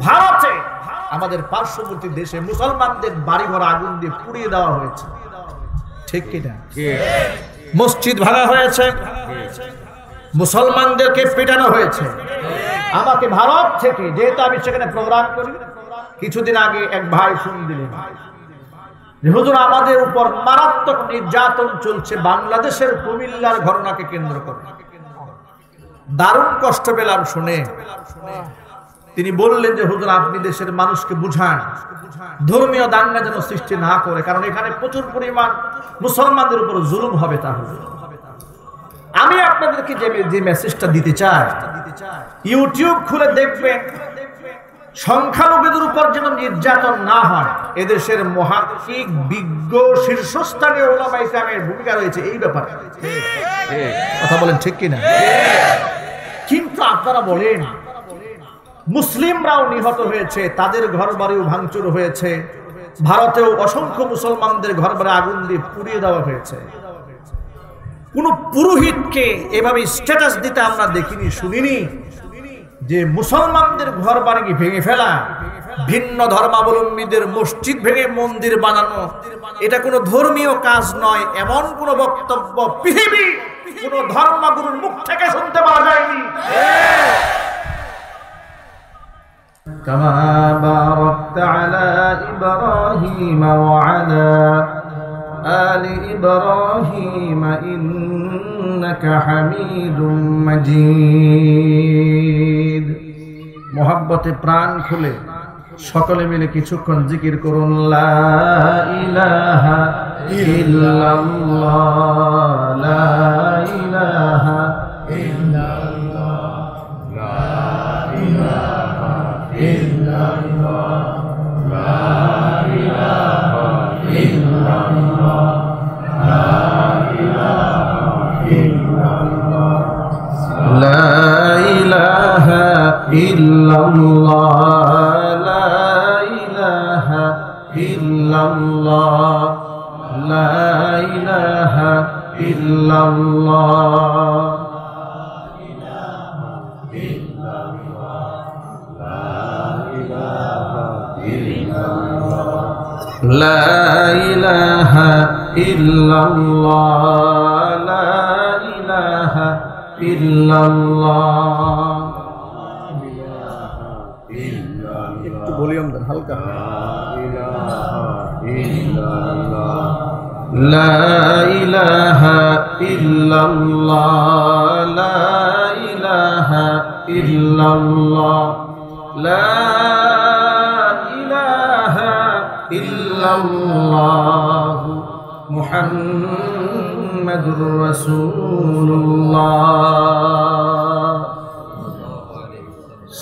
ভারতে আমাদের পার্শ্ববর্তী দেশে মুসলমানদের বাড়িঘর আগুন দিয়ে পুড়িয়ে দেওয়া হয়েছে, ঠিক কিনা? মসজিদ ভাঙা হয়েছে, মুসলমানদেরকে পেটানো হয়েছে। আমাকে ভারত থেকে, যেহেতু আমি সেখানে প্রোগ্রাম করি, কিছুদিন আগে এক ভাই ফোন দিলেন যে হুজুর আমাদের উপর মারাত্মক নির্যাতন চলছে বাংলাদেশের কুমিল্লার ঘটনাকে কেন্দ্র করে। দারুণ কষ্ট পেলাম শুনে। তিনি বললেন যে হুজুর আপনি দেশের মানুষকে বুঝান ধর্মীয় দাঙ্গা যেন সৃষ্টি না করে, কারণ এখানে প্রচুর পরিমাণ মুসলমানদের উপর জুলুম হবে। তাহলে আমি আপনাদেরকে যে মেসেজটা দিতে চাই, ইউটিউব খুলে দেখবেন সংখ্যালঘুদের উপর যেন নির্যাতন না হয়। এদেশের মহাদ্দেশিক বিজ্ঞ শীর্ষস্থানীয় উলামায়ে কেরামের ভূমিকা রয়েছে এই ব্যাপারে। কথা বলেন ঠিক কিনা? কিন্তু আপনারা বলেন মুসলিমরাও নিহত হয়েছে, তাদের ঘরবাড়িও ভাঙচুর হয়েছে, ভারতেও অসংখ্য মুসলমানদের ঘরবাড়ি আগুন দিয়ে পুড়িয়ে দেওয়া হয়েছে। কোন পুরোহিতকে এভাবে স্ট্যাটাস দিতে আমরা দেখিনি, শুনিনি যে মুসলমানদের ঘর বাড়ি ভেঙে ফেলা, ভিন্ন ধর্মাবলম্বীদের মসজিদ ভেঙে মন্দির বানানো, এটা কোনো ধর্মীয় কাজ নয়। এমন কোন বক্তব্য পৃথিবী কোন ধর্মগুরুর মুখ থেকে শুনতে পাওয়া যায়নি। কামা বারাকতা আলা ইব্রাহিম ওয়া আলা আলি ইব্রাহিম ইন্নাকা হামিদুম মাজিদ। মোহাব্বতে প্রাণ খুলে সকলে মিলে কিছুক্ষণ জিকির করুন, লা ইলাহা ইল্লাল্লাহ, লা ইলাহা ইল্লাল্লাহ, লা ইলাহা ইল্লাল্লাহ, লা ইলাহা ইল্লাল্লাহ, লা ইলাহা ইল্লাল্লাহ, লা ইলাহা ইল্লাল্লাহ, লা ইলাহা ইল্লাল্লাহ, লা ইলাহা ইল্লাল্লাহ, লা ইলাহা ইল্লাল্লাহ, লা ইলাহা ইল্লাল্লাহ। একটু ভলিউম দেন হালকা। লা ইলাহা ইল্লাল্লাহ, লা ইলাহা ইল্লাল্লাহ, লা ইলাহা ইল্লাল্লাহ, মুহাম্মাদুর রাসূলুল্লাহ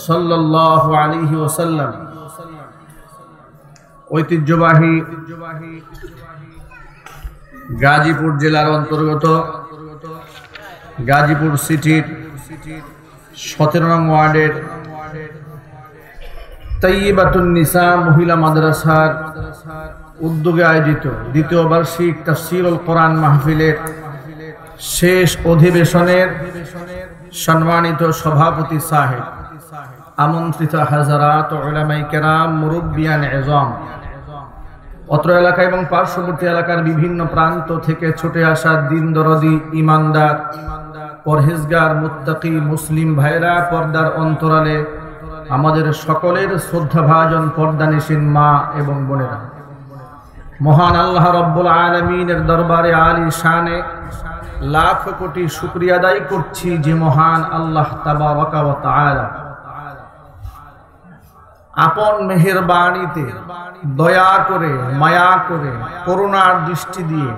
সাল্লাল্লাহু আলাইহি ওয়াসাল্লাম। ঐতিহ্যবাহী গাজীপুর জেলার অন্তর্গত গাজীপুর সিটির 17 নং ওয়ার্ডের তাইয়্যিবাতুন নিসা মহিলা মাদ্রাসার উদ্যোগে আয়োজিত দ্বিতীয় বার্ষিক তাফসীরুল কোরআন মাহফিলের শেষ অধিবেশনের সম্মানিত সভাপতি সাহেব, আমন্ত্রিত হাজারাত উলামায়ে কেরাম, মুরব্বিয়ান এজম, অত্র এলাকা এবং পার্শ্ববর্তী এলাকার বিভিন্ন প্রান্ত থেকে ছুটে আসা দিন দরদি, ইমানদার, পরহেজগার, মুত্তাকি মুসলিম ভাইরা, পর্দার অন্তরালে আমাদের সকলের শ্রদ্ধাভাজন পর্দানিশীন মা এবং বোনেরা, মহান আল্লাহ রব্বুল আলামিনের দরবারে আলী শানে লাখ কোটি শুকরিয়া আদায় করছি যে মহান আল্লাহ তাবারাকা ওয়া তাআলা আপন মেহেরবানিতে দয়া করে, মায়া করে, করুণার দৃষ্টি দিয়ে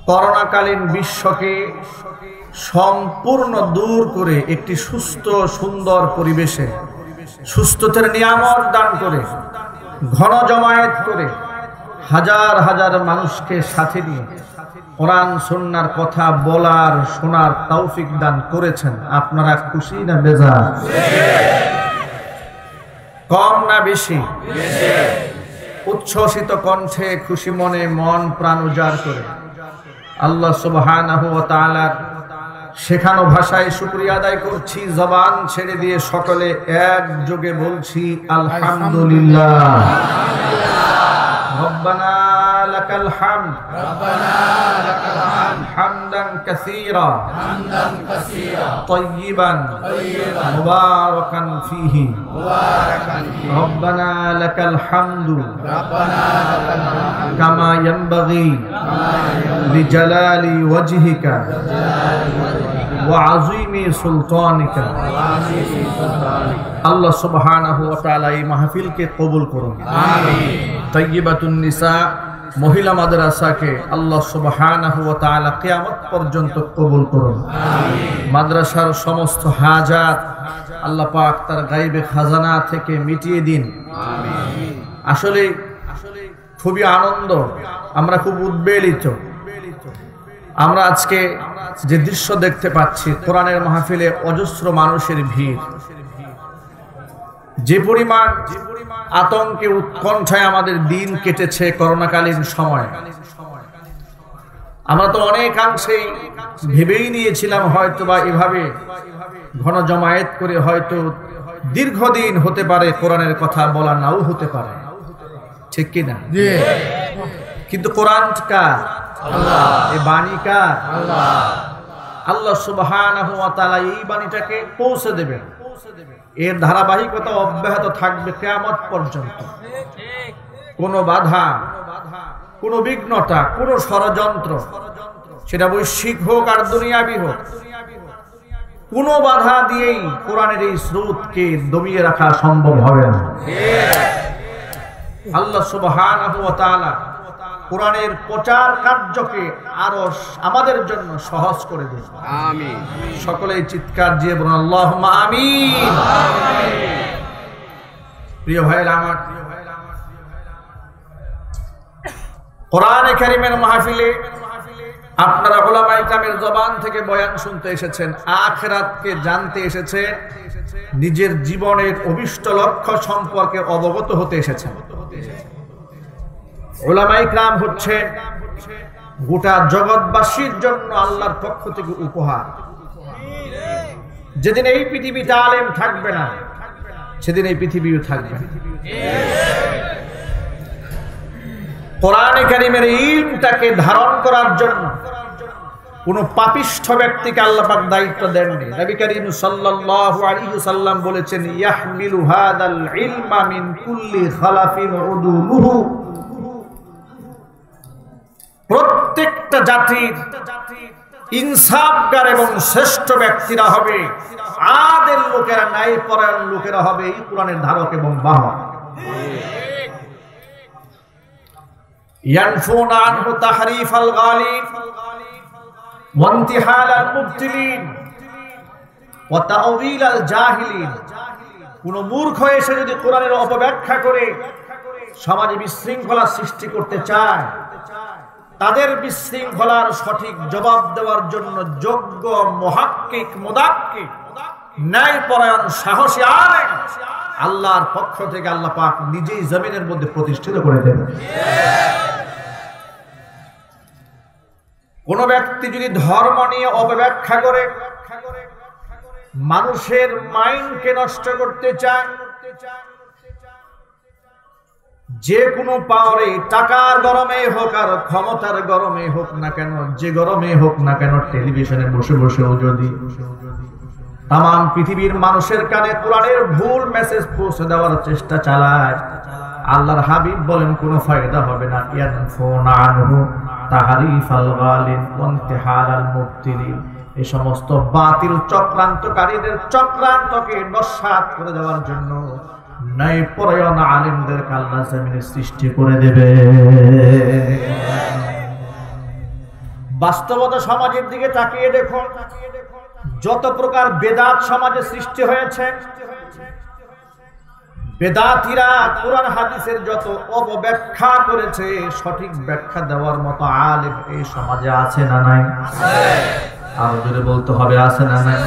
করোনাকালীন বিশ্বকে সম্পূর্ণ দূর করে একটি সুস্থ সুন্দর পরিবেশে সুস্থতার নিয়ামত দান করে, ঘন জমায়েত করে হাজার হাজার মানুষকে সাথে নিয়ে কোরআন সুন্নাহর কথা বলার, শোনার তৌফিক দান করেছেন। আপনারা খুশি না বেজার? কম না বেশি? উচ্ছ্বসিত কণ্ঠে, খুশি মনে, মন প্রাণ উজাড় করে আল্লাহ সুবহানাহু ওয়া তাআলার শেখানো ভাষায় শুকরিয়া আদায় করছি, জবান ছেড়ে দিয়ে সকলে একযোগে বলছি আলহামদুলিল্লাহ। রব্বানা লাকাল হামদ, হামদান কাসীরা তাইয়িবান মুবারাকান ফীহি। রব্বানা লাকাল হামদু কামা ইয়ানবাগী লিজালালি ওয়াজহিকা ওয়া আযীমি সুলতানিকা। আল্লাহ সুবহানাহু ওয়া তাআলা এই মাহফিলকে কবুল করুন। আমিন। তাইয়্যিবাতুন নিসা মহিলা মাদ্রাসাকে আল্লাহ সুবহানাহু ওয়া তাআলা কিয়ামত পর্যন্ত কবুল করুন। আমিন। মাদ্রাসার সমস্ত হাজাত আল্লাহ পাক তার গায়বে খাজানা থেকে মিটিয়ে দিন। আমিন। আসলে খুবই আনন্দ, আমরা খুব উদ্বেলিত। আমরা আজকে যে দৃশ্য দেখতে পাচ্ছি, কোরআনের মাহফিলে অজস্র মানুষের ভিড়, যে পরিমাণ আতঙ্কে উৎকণ্ঠায় আমাদের দিন কেটেছে করোনাকালীন সময়, আমরা তো অনেকাংশেই ভেবেই নিয়েছিলাম হয়তো বা এভাবে ঘন জমায়েত করে হয়তো দীর্ঘদিন হতে পারে কোরআনের কথা বলা নাও হতে পারে, ঠিক কিনা? কিন্তু কোরআন কার? আল্লাহ। এই বাণী কার? আল্লাহ। আল্লাহ সুবহানাহু ওয়া তাআলা এই বাণীটাকে পৌঁছে দেবেন, এর ধারাবাহিকতা অব্যাহত থাকবে কিয়ামত পর্যন্ত। কোনো বাধা, কোনো বিঘ্নতা, কোনো ষড়যন্ত্র, সেটা বৈশ্বিক হোক আর দুনিয়াবি হোক, কোনো বাধা দিয়েই কোরআনের এই স্রোতকে দমিয়ে রাখা সম্ভব হবে না। আল্লাহ সুবহানাহু ওয়া তাআলা কোরআনের প্রচার কার্যকে আরো আমাদের জন্য সহজ করে দিন। আমিন। সকলেই চিৎকার দিয়ে বলুন আল্লাহুম্মা আমিন। প্রিয় ভাইরা আমার, কোরআনে কারীমের মাহফিলে আপনারা উলামায়ে কেরামের জবান থেকে বয়ান শুনতে এসেছেন, আখিরাতকে জানতে এসেছেন, নিজের জীবনের অভিষ্ট লক্ষ্য সম্পর্কে অবগত হতে এসেছেন। উলামায়ে কেরাম হচ্ছে গোটা জগৎবাসীর জন্য আল্লাহর পক্ষ থেকে উপহার। যেদিন এই পৃথিবীতে আলেম থাকবে না, সেদিন এই পৃথিবীও থাকবে না। কোরআনে কারীমের ইলমটাকে ধারণ করার জন্য কোন পাপিষ্ঠ ব্যক্তিকে আল্লাহ পাক দায়িত্ব দেননি। নবী করিম সাল্লাল্লাহু আলাইহি ওয়াসাল্লাম বলেছেন, ইয়াহমিলু হাদাল ইলমা মিন কুল্লি খালাফিন উদুলুহু। প্রত্যেকটা জাতির ইনসাফগার এবং শ্রেষ্ঠ ব্যক্তিরা হবে, আদেল লোকেরা, ন্যায়পরায়ণ লোকেরা হবে এই কোরআনের ধারক এবং বাহক। ইয়ানফুনা আনহু তাহরিফাল গালিব ওয়া ইনতিহালাল মুবতিলিন ওয়া তা'উইলাল জাহিলিন। কোন মূর্খ এসে যদি কোরআনের অপব্যাখ্যা করে সমাজে বিশৃঙ্খলা সৃষ্টি করতে চায়, তাদের বিশৃঙ্খলার সঠিক জবাব দেওয়ার জন্য যোগ্য মুহাক্কিক, মুদাক্কিক, ন্যায়পরায়ণ, সাহসী আলেম আল্লাহর পক্ষ থেকে আল্লাহ পাক নিজেই জমিনের মধ্যে প্রতিষ্ঠিত করে দেবেন। কোন ব্যক্তি যদি ধর্ম নিয়ে অপব্যাখ্যা করে মানুষের মাইন্ডকে নষ্ট করতে চায়, যে কোনো পাওয়ারে, টাকার গরমে হোক আর ক্ষমতার গরমে হোক না কেন, যে গরমে হোক না কেন, টেলিভিশনে বসে বসেও যদি তাম পৃথিবীর মানুষের কানে কোরআনের ভুল মেসেজ পৌঁছে দেওয়ার চেষ্টা চালায়, আল্লাহর হাবিব বলেন কোনো ফায়দা হবে না। ইয়ানফুনা আনহু তাহরিফাল গালিব ওয়া ইনতিহালাল মুবতিলিন। এই সমস্ত বাতিল চক্রান্তকারীদের চক্রান্তকে নস্যাৎ করে দেওয়ার জন্য ন্যায়পরায়ণ আলেমদেরকে আল্লাহ জমিনে সৃষ্টি করে দেবে। বাস্তবতা সমাজের দিকে তাকিয়ে দেখুন, যত প্রকার বেদাত সমাজে সৃষ্টি হয়েছে, বেদাতীরা কোরআন হাদিসের যত অপব্যাখ্যা করেছে, সঠিক ব্যাখ্যা দেওয়ার মতো আলেম এই সমাজে আছে না নাই? আরো জোরে বলতে হবে, আছে না নাই?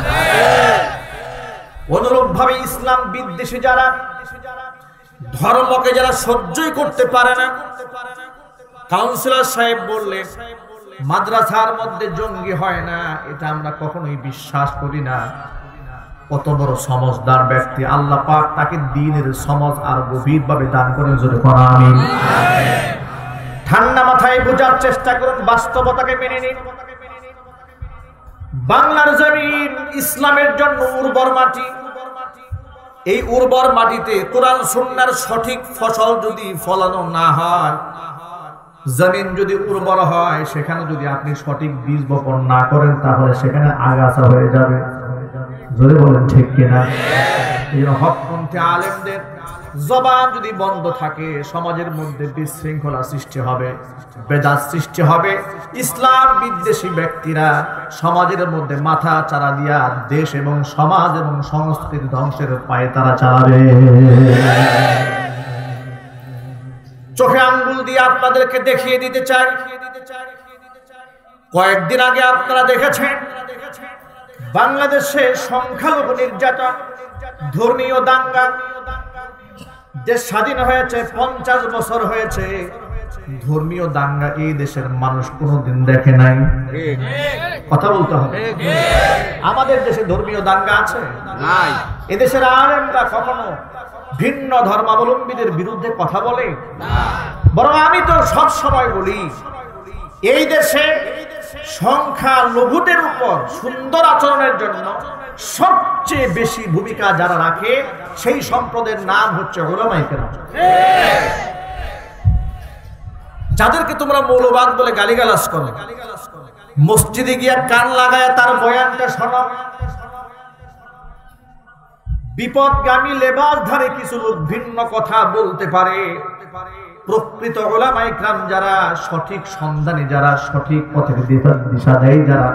অনুরূপ ভাবে ইসলাম বিদ্বেষী যারা, ধর্মকে যারা সহ্যই করতে পারে না, কাউন্সিলর সাহেব বললেন মাদ্রাসার মধ্যে জঙ্গি হয় না, এটা আমরা কখনোই বিশ্বাস করি না। কত বড় সমজদার ব্যক্তি, আল্লাহ পাক তাকে দ্বীনের সমজ আর গভীরভাবে দান করেন, জোরে করা আমিন। ঠান্ডা মাথায় বোঝার চেষ্টা করুন, বাস্তবতাকে মেনে নিন। বাংলার জমিন ইসলামের জন্য উর্বর মাটি। এই উর্বর মাটিতে কোরআন সুন্নাহর সঠিক ফসল যদি ফলানো না হয়, জমিন যদি উর্বর হয়, সেখানে যদি আপনি সঠিক বীজ বপন না করেন, তাহলে সেখানে আগাছা হয়ে যাবে। জোরে বলেন ঠিক কিনা? এই হকপন্থী আলেমদের জবান যদি বন্ধ থাকে, সমাজের মধ্যে বিশৃঙ্খলা সৃষ্টি হবে, বেদাত সৃষ্টি হবে। ইসলাম বিদ্বেষী ব্যক্তিরা সমাজের মধ্যে মাথা চারা দিয়া দেশ এবং সমাজ এবং সংস্কৃতি ধ্বংসের পায়ে তারা চালাবে। চোখে আঙ্গুল দিয়ে আপনাদেরকে দেখিয়ে দিতে চাই, কয়েকদিন আগে আপনারা দেখেছেন বাংলাদেশে সংখ্যালঘু নির্যাতন, ধর্মীয় দাঙ্গা। দেশ স্বাধীন হয়েছে 50 বছর হয়েছে, ধর্মীয় দাঙ্গা এই দেশের মানুষ কোনোদিন দেখে নাই। কথা বলতে হবে, আমাদের দেশে ধর্মীয় দাঙ্গা আছে নাই। এদেশের আলেমরা কখনো ভিন্ন ধর্মাবলম্বীদের বিরুদ্ধে কথা বলে না, বরং আমি তো সব সময় বলি, এই দেশে সংখ্যালঘুদের উপর সুন্দর আচরণের জন্য সবচেয়ে বেশি ভূমিকা যারা রাখে, সেই সম্প্রদায়ের নাম হচ্ছে উলামায়ে কেরাম। যাদেরকে তোমরা মৌলবাদ বলে গালিগালাজ করো, মসজিদে গিয়া কান লাগায় তার বয়ানটা শোনো। বিপদগামী লেবাসধারী কিছু লোক ভিন্ন কথা বলতে পারে, প্রকৃত উলামায়ে কেরাম যারা সঠিক সন্ধানী, যারা সঠিক পথের দিশা দেয়, যারা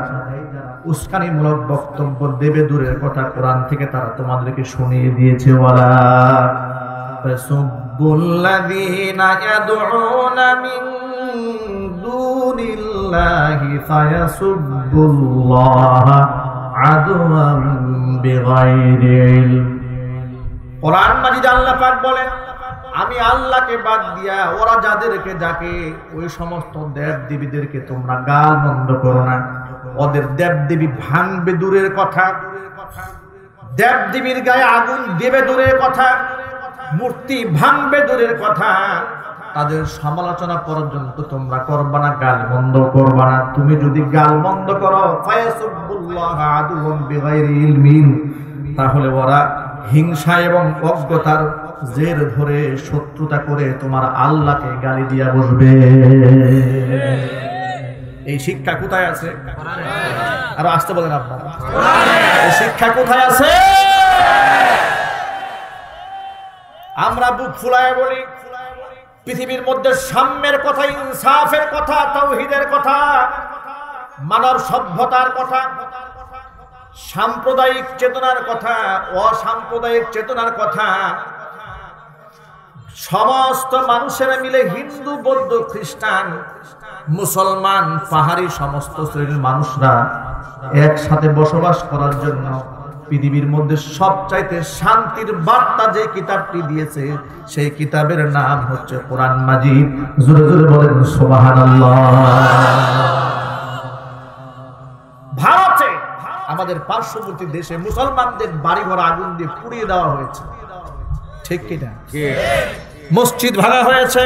উস্কানিমূলক বক্তব্য দেবে দূরের কথা, কোরআন থেকে তারা তোমাদেরকে শুনিয়ে দিয়েছে। ওয়ালা তাসুবুল্লাযীনা ইয়াদউনা মিন দুনিল্লাহি ফায়াসুবুল্লাহা আদওয়ান বিগাইরি ইলম। কোরআন মাজিদে আল্লাহ পাক বলেন, আমি আল্লাহকে বাদ দিয়া ওরা যাদেরকে ডাকে, ওই সমস্ত দেব দেবীদেরকে তোমরা গাল বন্ধ করো না। ওদের দেব দেবী ভাঙবে দূরের কথা, দেব দেবীর গায়ে আগুন দেবে দূরের কথা, মূর্তি ভাঙবে দূরের কথা, তাদের সমালোচনা পর্যন্ত তোমরা করবা না, গাল বন্ধ করবা না। তুমি যদি গাল বন্ধ করো, ফায়াসুবুল্লাহা আদওয়ান বিগাইরি ইলমিন, তাহলে ওরা হিংসা এবং অজ্ঞতার জের ধরে শত্রুতা করে তোমার আল্লাহকে গালি দিয়া বসবে। এই শিক্ষা কোথায় আছে? আরো আসতে বলেন আপনারা, এই শিক্ষা কোথায় আছে? আমরা বুক ফুলায় বলি, পৃথিবীর মধ্যে সাম্যের কথা, ইনসাফের কথা, তাওহীদের কথা, মানব সভ্যতার কথা, সাম্প্রদায়িক চেতনার কথা, অসাম্প্রদায়িক চেতনার কথা, সমস্ত মানুষেরা মিলে, হিন্দু, বৌদ্ধ, খ্রিস্টান, মুসলমান, পাহাড়ি সমস্ত শ্রেণীর মানুষরা একসাথে বসবাস করার জন্য পৃথিবীর মধ্যে সবচাইতে শান্তির বার্তা যে কিতাবটি দিয়েছে, সেই কিতাবের নাম হচ্ছে কোরআন মাজিদ। জোরে জোরে বলেন সুবহানাল্লাহ। ভারতে, আমাদের পার্শ্ববর্তী দেশে মুসলমানদের বাড়িঘর আগুন দিয়ে পুড়িয়ে দেওয়া হয়েছে, ঠিক কিনা? মসজিদ ভাঙা হয়েছে,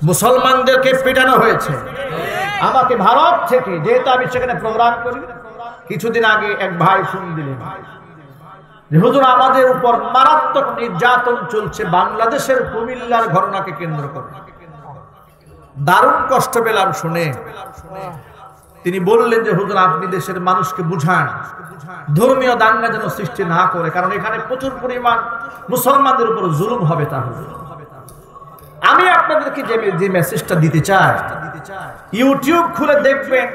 মুসলমানদেরকে পেটানো হয়েছে। আমাকে ভারত থেকে, যেহেতু আমি সেখানে প্রোগ্রাম করি, কিছুদিন আগে এক ভাই ফোন দিলেন যে হুজুর আমাদের উপর মারাত্মক নির্যাতন চলছে বাংলাদেশের কুমিল্লার ঘটনাকে কেন্দ্র করে। দারুণ কষ্ট পেলাম শুনে। তিনি বললেন যে হুজুর আপনি দেশের মানুষকে বুঝান, ধর্মীয় দাঙ্গা যেন সৃষ্টি না করে, কারণ এখানে প্রচুর পরিমাণ মুসলমানদের উপর জুলুম হবে। তাহলে আমি আপনাদেরকে যে মেসেজটা দিতে চাই, ইউটিউব খুলে দেখবেন,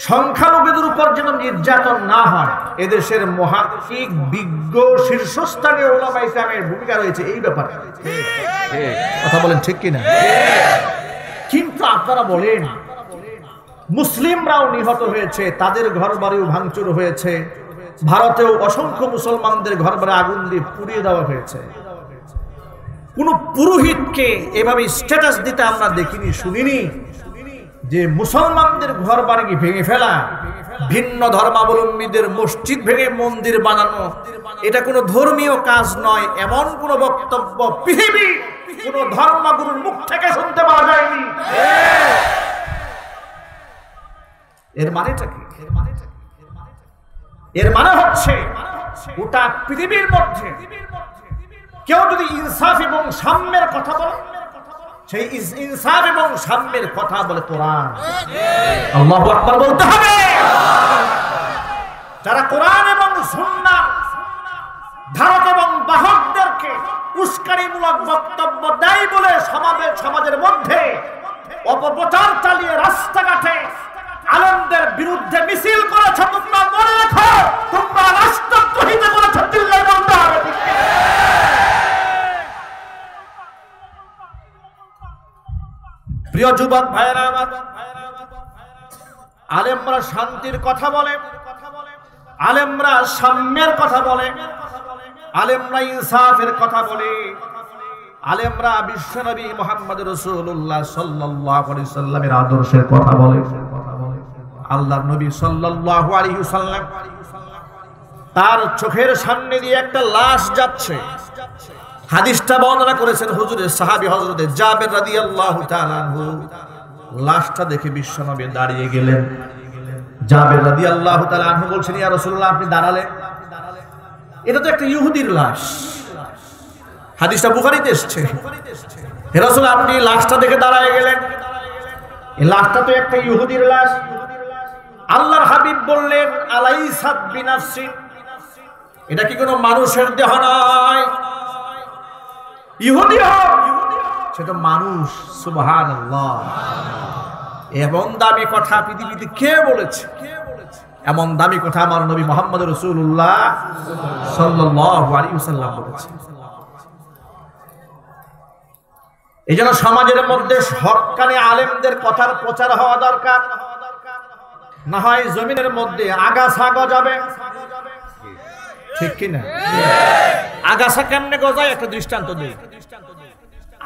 সংখ্যালঘুদের উপর যেন নির্যাতন না হয়, এদেশের মুহাক্কিক, বিজ্ঞ, শীর্ষস্থানীয় উলামায়ে কেরামের ভূমিকা রয়েছে এই ব্যাপারে। কথা বলেন ঠিক কিনা? কিন্তু আপনারা বলেন, মুসলিমরাও নিহত হয়েছে, তাদের ঘরবাড়িও ভাঙচুর হয়েছে, ভারতেও অসংখ্য মুসলমানদের ঘরবাড়ি আগুন দিয়ে পুড়িয়ে দেওয়া হয়েছে। কোন পুরোহিতকে এভাবে স্ট্যাটাস দিতে আমরা দেখিনি, শুনিনি যে মুসলমানদের ঘর বাড়ি ভেঙে ফেলা, ভিন্ন ধর্মাবলম্বীদের মসজিদ ভেঙে মন্দির বানানো, এটা কোনো ধর্মীয় কাজ নয়। এমন কোন বক্তব্য পৃথিবী কোন ধর্মগুরুর মুখ থেকে শুনতে পাওয়া যায়নি। এর মানেটা কি? এর মানে হচ্ছে গোটা পৃথিবীর মধ্যে কেউ যদি ইনসাফ এবং সাম্যের কথা বলে, সেই ইনসাফ এবং সাম্যের কথা বলে কোরআন। আল্লাহু আকবার বলতে হবে। যারা কোরআন এবং সুন্নাহ ধারক এবং বাহকদেরকে উস্কানিমূলক বক্তব্য দেয় বলে সমাজের মধ্যে অপপ্রচার চালিয়ে রাস্তাঘাটে আলেমদের বিরুদ্ধে মিছিল করেছে, তোমরা মনে রাখো তোমরা রাষ্ট্রদ্রোহিতা করেছো। চিল্লায় বলতে হবে। প্রিয় যুবক ভাইয়েরা, আলেমরা শান্তির কথা বলে, আলেমরা সাম্যের কথা বলে, আলেমরা ইনসাফের কথা বলে, আলেমরা বিশ্বনবী মুহাম্মদ রাসূলুল্লাহ সাল্লাল্লাহু আলাইহি ওয়াসাল্লামের আদর্শের কথা বলে। আল্লাহর নবী সাল্লাল্লাহু আলাইহি ওয়াসাল্লাম তার চোখের সামনে দিয়ে একটা লাশ যাচ্ছে। হাদিসটা বর্ণনা করেছেন হুজুরের সাহাবী হযরত জাবের রাদিয়াল্লাহু তাআলা আনহু। লাশটা দেখে বিশ্বনবী দাঁড়িয়ে গেলেন। জাবের রাদিয়াল্লাহু তাআলা আনহু বলছেন, ইয়া রাসূলুল্লাহ, আপনি দাঁড়ালেন, এটা তো একটা ইহুদির লাশ। হাদিসটা বুখারীতে এসেছে। হে রাসূল, আপনি লাশটা দেখে দাঁড়িয়ে গেলেন, এই লাশটা তো একটা ইহুদির লাশ। আল্লাহর হাবিব বললেন, আলাইসাত বিনাফসি, এটা কি কোনো মানুষের দেহ নয়, ইহুদি হোক সেটা মানুষ। সুবহানাল্লাহ। এমন দামি কথা পৃথিবীতে কে বলেছে? এমন দামি কথা আমার নবী মুহাম্মদ রাসূলুল্লাহ সাল্লাল্লাহু আলাইহি ওয়াসাল্লাম বলেছেন। এজন্য সমাজের মধ্যে হক্কানি আলেমদের কথার প্রচার হওয়া দরকার, না হয় জমিনের মধ্যে আগাছা গজাবে। ঠিক কি না? আগাছা কেমনে গজায় একটা দৃষ্টান্ত দিই।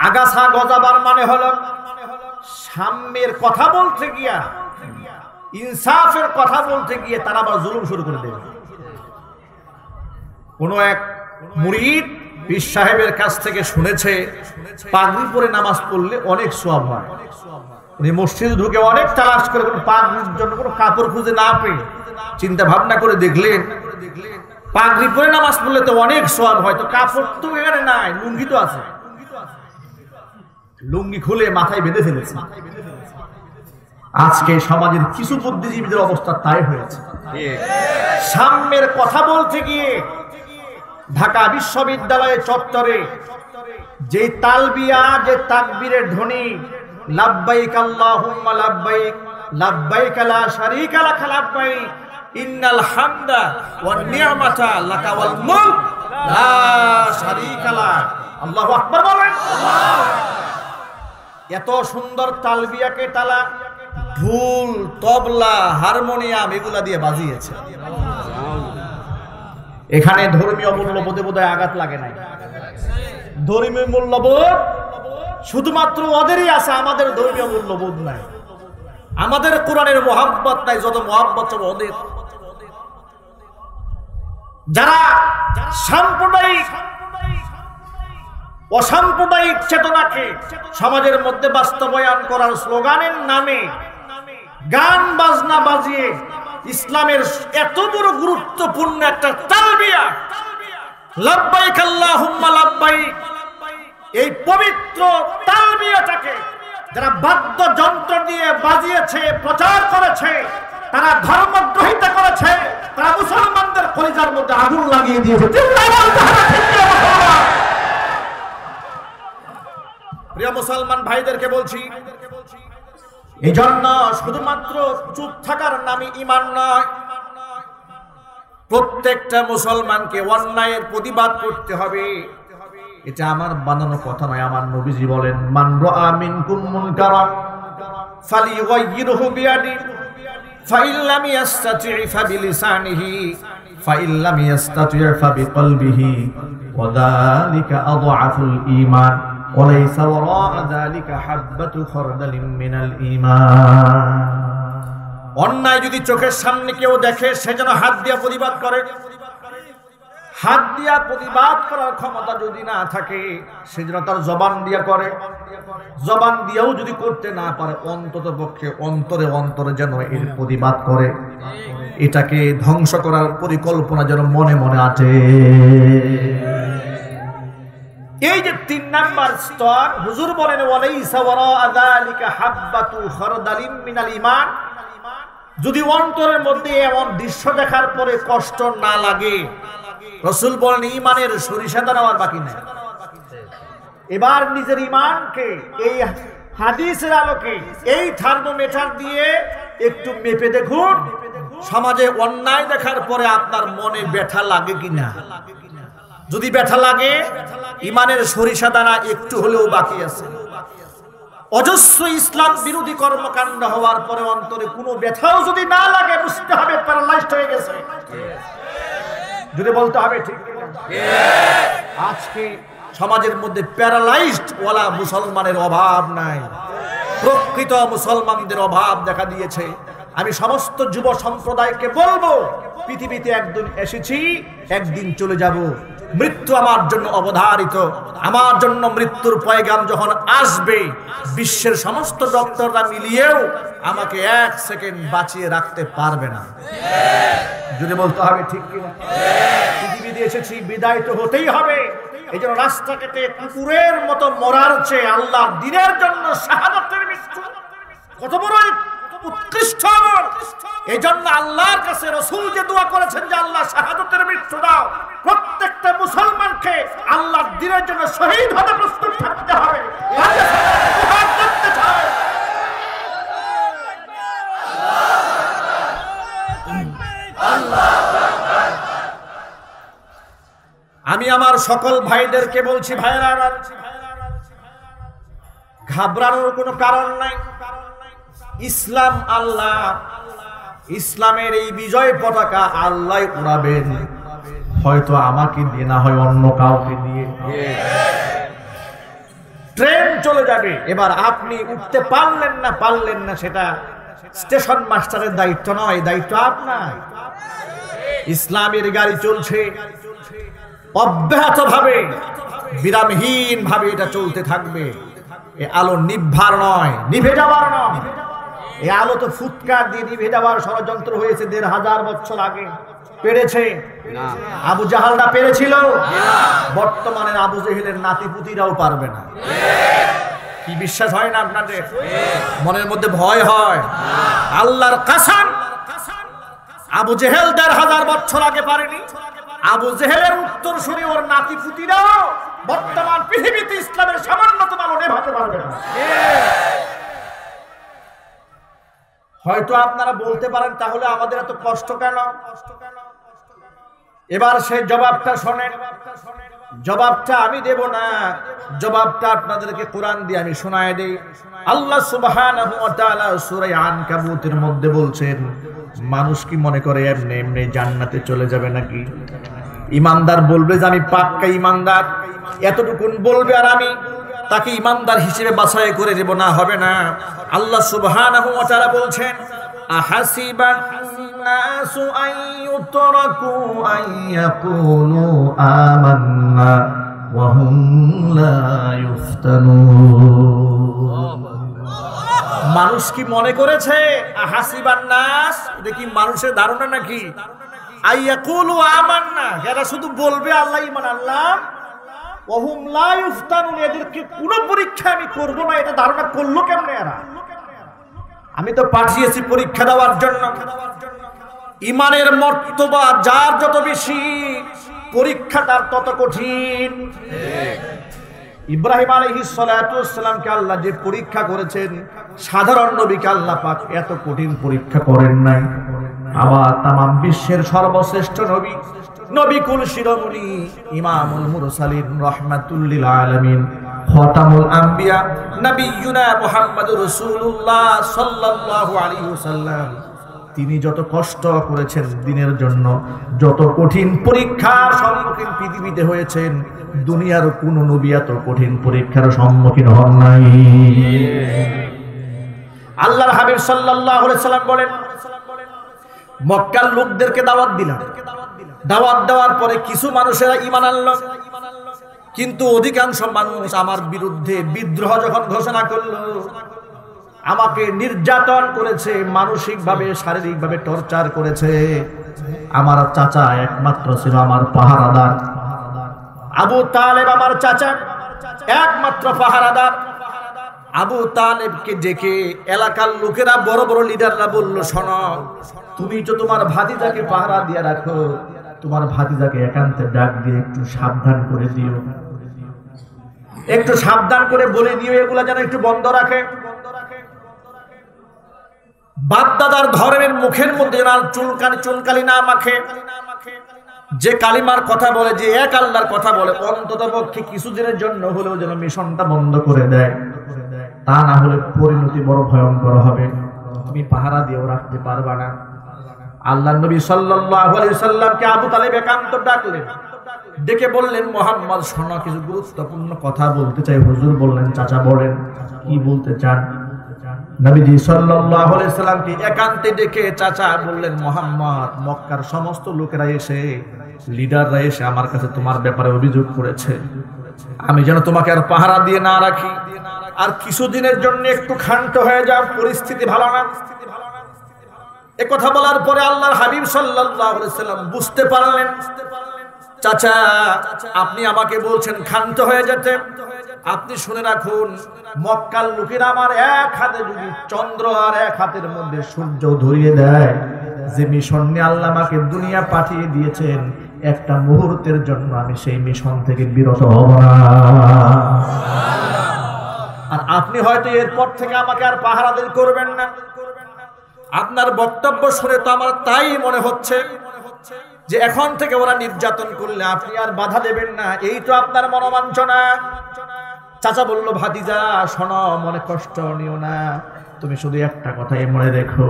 আগাছা গজাবার মানে হলো সাম্যের কথা বলতে গিয়া, ইনসাফের কথা বলতে গিয়ে তারা আবার জুলুম শুরু করে দেবে। কোন এক মুরিদ পীর সাহেবের কাছ থেকে শুনেছে পাগড়ি পরে নামাজ পড়লে অনেক সওয়াব হয়। উনি মসজিদে ঢুকে অনেক তালাশ করে কোন পাগড়ির জন্য কোনো কাপড় খুঁজে না পেয়ে চিন্তা ভাবনা করে দেখলেন পাগড়ি পরে নামাজ পড়লে তো অনেক সওয়াব হয়, তো কাপড় তো এখানে নাই, লুঙ্গি তো আছে। লুঙ্গি খুলে মাথায় বেঁধে ফেলেছে। আজকে সমাজের কিছু বুদ্ধিজীবীদের অবস্থা তাই হয়েছে। সাম্যের কথা বলতে গিয়ে ঢাকা বিশ্ববিদ্যালয়ের চত্বরে যে তালবিয়া, যে তাকবীরের ধ্বনি, লাব্বাইক আল্লাহুম্মা লাব্বাইক, লাব্বাইক লা শারীকা লাক লাব্বাইক, ইন্নাল হামদা ওয়ান নি'মাতা লাকা ওয়াল মুলক লা শারীকা লাক, আল্লাহু আকবার বলেন। এত সুন্দর তালবিয়াকে তালা ঢোল, তবলা, হারমোনিয়াম এগুলা দিয়ে বাজিয়েছে। এখানে ধর্মীয় মূল্যবোধে বোধহয় আঘাত লাগে নাই। ধর্মীয় মূল্যবোধ শুধুমাত্র ওদেরই আছে, আমাদের ধর্মীয় মূল্যবোধ নাই, আমাদের কোরআনের মহব্বত নাই। যত মহব্বত সব ওদের। যারা সাম্প্রদায়িক অসাম্প্রদায়িক চেতনাকে সমাজের মধ্যে বাস্তবায়ন করার স্লোগানের নামে গান বাজনা বাজিয়ে ইসলামের এত বড় গুরুত্বপূর্ণ একটা তালবিয়া, লাব্বাইক আল্লাহুম্মা লাব্বাইক, এই পবিত্র তালবিয়াটাকে যারা বাদ্যযন্ত্র দিয়ে বাজিয়েছে, প্রচার করেছে, তারা ধর্মদ্রোহিতা করেছে, তারা মুসলমানদের কলিজার মধ্যে আগুন লাগিয়ে দিয়েছে। প্রিয় মুসলমান ভাইদেরকে বলছি, এই জন্য শুধুমাত্র চুপ থাকার নামে ঈমান নয়, প্রত্যেকটা মুসলমানকে অন্যায়ের প্রতিবাদ করতে হবে। এটা আমার বানানো কথা নয়, আমার নবীজি বলেন, মান রাআ মিনকুম মুনকারান ফালিয়ুগাইয়িরহু বিয়াদিহি ফাইন লাম ইয়াসতাতি' ফাবিলিসানিহি ফাইন লাম ইয়াসতাতি' ফাবিকলবিহি ওয়া যালিকা আযআফুল ঈমান। ওয়ালাইসা ওয়ারাআ যালিকা হাববাতু খারদালিন মিনাল ঈমান। অন্যায় যদি চোখের সামনে কেউ দেখে সে যেন হাত দিয়ে প্রতিবাদ করে। হাত দিয়া প্রতিবাদ করার ক্ষমতা যদি না থাকে সে যেন তার জবান দিয়া করে। জবান দিয়েও যদি করতে না পারে অন্তত পক্ষে অন্তরে অন্তরে যেন এর প্রতিবাদ করে। এটাকে ধ্বংস করার পরিকল্পনা যেন মনে মনে আটে। এই যে 3 নাম্বার স্তর, হুজুর বলেন ওয়ালাইসা ওয়ারাআ যালিকা হাববাতু খারদালিন মিনাল ঈমান। যদি অন্তরের মধ্যে এমন দৃশ্য দেখার পরে কষ্ট না লাগে, রাসূল বলেন ঈমানের সরিষা দানা আর বাকি নাই। এবার নিজের ঈমানকে এই হাদিসের আলোকে এই থার্মোমিটার দিয়ে একটু মেপে দেখুন, সমাজে অন্যায় দেখার পরে আপনার মনে ব্যথা লাগে কিনা। যদি ব্যথা লাগে, ঈমানের সরিষা দানা একটু হলেও বাকি আছে। অজস্র ইসলাম বিরোধী কর্মকাণ্ড হওয়ার পরে অন্তরে কোনো ব্যথাও যদি না লাগে, বুঝতে হবে প্যারালাইজড হয়ে গেছে। যদি বলতে হবে ঠিক কিনা। আজকে সমাজের মধ্যে প্যারালাইজড ওয়ালা মুসলমানের অভাব নাই, প্রকৃত মুসলমানদের অভাব দেখা দিয়েছে। আমি সমস্ত যুব সম্প্রদায়কে বলবো, পৃথিবীতে একদিন এসেছি, একদিন চলে যাব। মৃত্যু আমার জন্য অবধারিত। আমার জন্য মৃত্যুর পয়গাম যখন আসবে, বিশ্বের সমস্ত ডক্টররা মিলিয়েও আমাকে 1 সেকেন্ড বাঁচিয়ে রাখতে পারবে না। যদি বলতে হবে ঠিক কিনা। পৃথিবীতে এসেছি, বিদায় তো হতেই হবে। এই জন্য রাস্তা কেটে কুকুরের মতো মরার চেয়ে আল্লাহর দ্বীনের জন্য শাহাদাতের মৃত্যু কত বড় উৎকৃষ্ট আমল। এই জন্য আল্লাহর কাছে রাসূল যে দোয়া করেছেন যে আল্লাহ শাহাদাতের মৃত্যু দাও, প্রত্যেকটা মুসলমানকে আল্লাহর দ্বীনের জন্য শহীদ হতে প্রস্তুত থাকতে হবে। আমি আমার সকল ভাইদেরকে বলছি, ভাইরা ঘাবড়ানোর কোনো কারণ নাই। ইসলাম আল্লাহ, ইসলামের এই বিজয় পতাকা আল্লাহ উড়াবেন, হয়তো আমাকে দিয়ে না হয় অন্য কাউকে দিয়ে। ট্রেন চলে যাবে, এবার আপনি উঠতে পারলেন না সেটা স্টেশন মাস্টারের দায়িত্ব নয়, দায়িত্ব আপনার। ইসলামের গাড়ি চলছে অব্যাহত ভাবে, বিরামহীন ভাবে এটা চলতে থাকবে। এ আলো নিভার নয়, নিভে যাওয়ার নয়। এই আলো তো ফুৎকার দিয়ে নিভে যাওয়ার ষড়যন্ত্র হয়েছে 1500 বছর আগে। পেরেছে না? আবু জাহালরা পেরেছিল? বর্তমানে আবু জেহেলের নাতিপুতিরাও পারবে না। কি বিশ্বাস হয় না আপনাদের? মনের মধ্যে ভয় হয়? আল্লাহর কসম, আবু জেহেল 1500 বছর আগে পারেনি। আবু জেহেলের উত্তরসূরি ওর নাতিপুতিরাও বর্তমান পৃথিবীতে ইসলামের সামান্যতম আলো নেভাতে পারবে না। হয়তো আপনারা বলতে পারেন, তাহলে আমাদের এত কষ্ট কেন? এবার সেই জবাবটা শোনেন। জবাবটা আমি দেব না, জবাবটা আপনাদেরকে কোরআন দিয়ে আমি শোনায় দেই। আল্লাহ সুবহানাহু ওয়া তাআলা সূরা আনকাবুতের মধ্যে বলছেন, মানুষ কি মনে করে এমনি এমনি জান্নাতে চলে যাবে নাকি? ইমানদার বলবে যে আমি পাক্কা ইমানদার, এতটুকুন বলবে, আর আমি তাকে ইমানদার হিসেবে বাছাই করে দেব না, হবে না। আল্লাহ সুবহানাহু ওয়া তাআলা বলছেন, আহাসিবান নাসু আইয়ুতরাকু আইয়াকুলু আমান্না ওয়া হুম লা ইফতানুন। মানুষ কি মনে করেছে? আহাসিবান নাস, এটা কি মানুষের ধারণা নাকি? আইয়াকুলু আমান্না, এরা শুধু বলবে আল্লাহ ঈমান আনলাম, ওয়া হুম লা ইফতানুন, এদেরকে কোনো পরীক্ষা আমি করব না, এটা ধারণা করলো কেমনে এরা? আমি তো পাঠিয়েছি পরীক্ষা দেওয়ার জন্য। ঈমানের মর্তবা যার যত বেশি, পরীক্ষা তার তত কঠিন। ইব্রাহিম আলাইহিস সালাতু ওয়াস সালামকে আল্লাহ যে পরীক্ষা করেছেন, সাধারণ নবীকে আল্লাহ পাক এত কঠিন পরীক্ষা করেন নাই। আবার তামাম বিশ্বের সর্বশ্রেষ্ঠ নবী, নবী কুল শিরোমণি, ইমামুল মুরসালিন, রাহমাতুল লিল আলামিন, খাতামুল আম্বিয়া, নবিয়ুনা মুহাম্মদুর রাসূলুল্লাহ সাল্লাল্লাহু আলাইহি ওয়াসাল্লাম তিনি যত কষ্ট করেছেন দিনের জন্য, যত কঠিন পরীক্ষার সম্মুখীন পৃথিবীতে হয়েছেন, দুনিয়ার কোন নবী এত কঠিন পরীক্ষার সম্মুখীন হন নাই। আল্লাহর হাবিব সাল্লাল্লাহু আলাইহি সাল্লাম বলেন, মক্কার লোকদেরকে দাওয়াত দিলাম, দাওয়াত দেওয়ার পরে কিছু মানুষেরা ঈমান আনলো, কিন্তু অধিকাংশ মানুষ আমার বিরুদ্ধে বিদ্রোহ যখন ঘোষণা করলো, আমাকে নির্যাতন করেছে, মানসিকভাবে শারীরিকভাবে টর্চার করেছে। আমার চাচা একমাত্র ছিল আমার পাহারাদার, আবু তালেব আমার চাচা একমাত্র পাহারাদার। আবু তালেবকে ডেকে এলাকার লোকেরা, বড় বড় লিডাররা বলল, শোনো, তুমি তো তোমার ভাতিজাকে পাহারা দিয়ে রাখো, তোমার ভাতিজাকে একান্তে ডাক দিয়ে একটু সাবধান করে দিও, একটু সাবধান করে বলে দিও এগুলা যেন একটু বন্ধ রাখে। বাপদাদার ধর্মের মুখের মধ্যে যেন চুনকালি না মাখে। যে কালিমার কথা বলে, যে এক আল্লাহর কথা বলে, অন্তত পক্ষে কিছুদিনের জন্য হলেও যেন মিশনটা বন্ধ করে দেয়, তা না হলে পরিণতি বড় ভয়ঙ্কর হবে, তুমি পাহারা দিয়েও রাখতে পারবা না। আল্লাহর নবী সাল্লাল্লাহু আলাইহি সাল্লামকে আবু তালেব একান্ত ডাকলেন, ডেকে বললেন, মুহাম্মদ শোনো, কিছু গুরুত্বপূর্ণ কথা বলতে চাই। হুজুর বললেন, চাচা বলেন, কি বলতে চান? নবীজি সাল্লাল্লাহু আলাইহি সাল্লামকে একান্তে ডেকে চাচা বললেন, মুহাম্মদ, মক্কার সমস্ত লোকেরা এসে, লিডাররা এসে আমার কাছে তোমার ব্যাপারে অভিযোগ করেছে, আমি যেন তোমাকে আর পাহারা দিয়ে না রাখি, আর কিছুদিনের জন্য একটু ক্ষান্ত হয়ে যাও, পরিস্থিতি ভালো না। এ কথা বলার পরে আল্লাহর হাবিব সাল্লাল্লাহু আলাইহি সাল্লাম বুঝতে পারলেন, চাচা আপনি আমাকে বলছেন ক্ষান্ত হয়ে যেতে, আপনি শুনে রাখুন, মক্কার লোকেরা আমার এক হাতে যদি চন্দ্র আর এক হাতের মধ্যে সূর্য ধরিয়ে দেয়, যে মিশন নিয়ে আল্লাহ আমাকে দুনিয়া পাঠিয়ে দিয়েছেন, একটা মুহূর্তের জন্য আমি সেই মিশন থেকে বিরত হব না। আর আপনি হয়তো এরপর থেকে আমাকে আর পাহারাদারি করবেন না। আপনার বক্তব্য শুনে তো আমার তাই মনে হচ্ছে যে এখন থেকে ওরা নির্যাতন করলে আপনি আর বাধা দেবেন না, এই তো আপনার মনোবাঞ্ছনা। চাচা বলল, ভাতিজা শোনো, মনে কষ্ট নিও না, তুমি শুধু একটা কথাই মনে রেখো,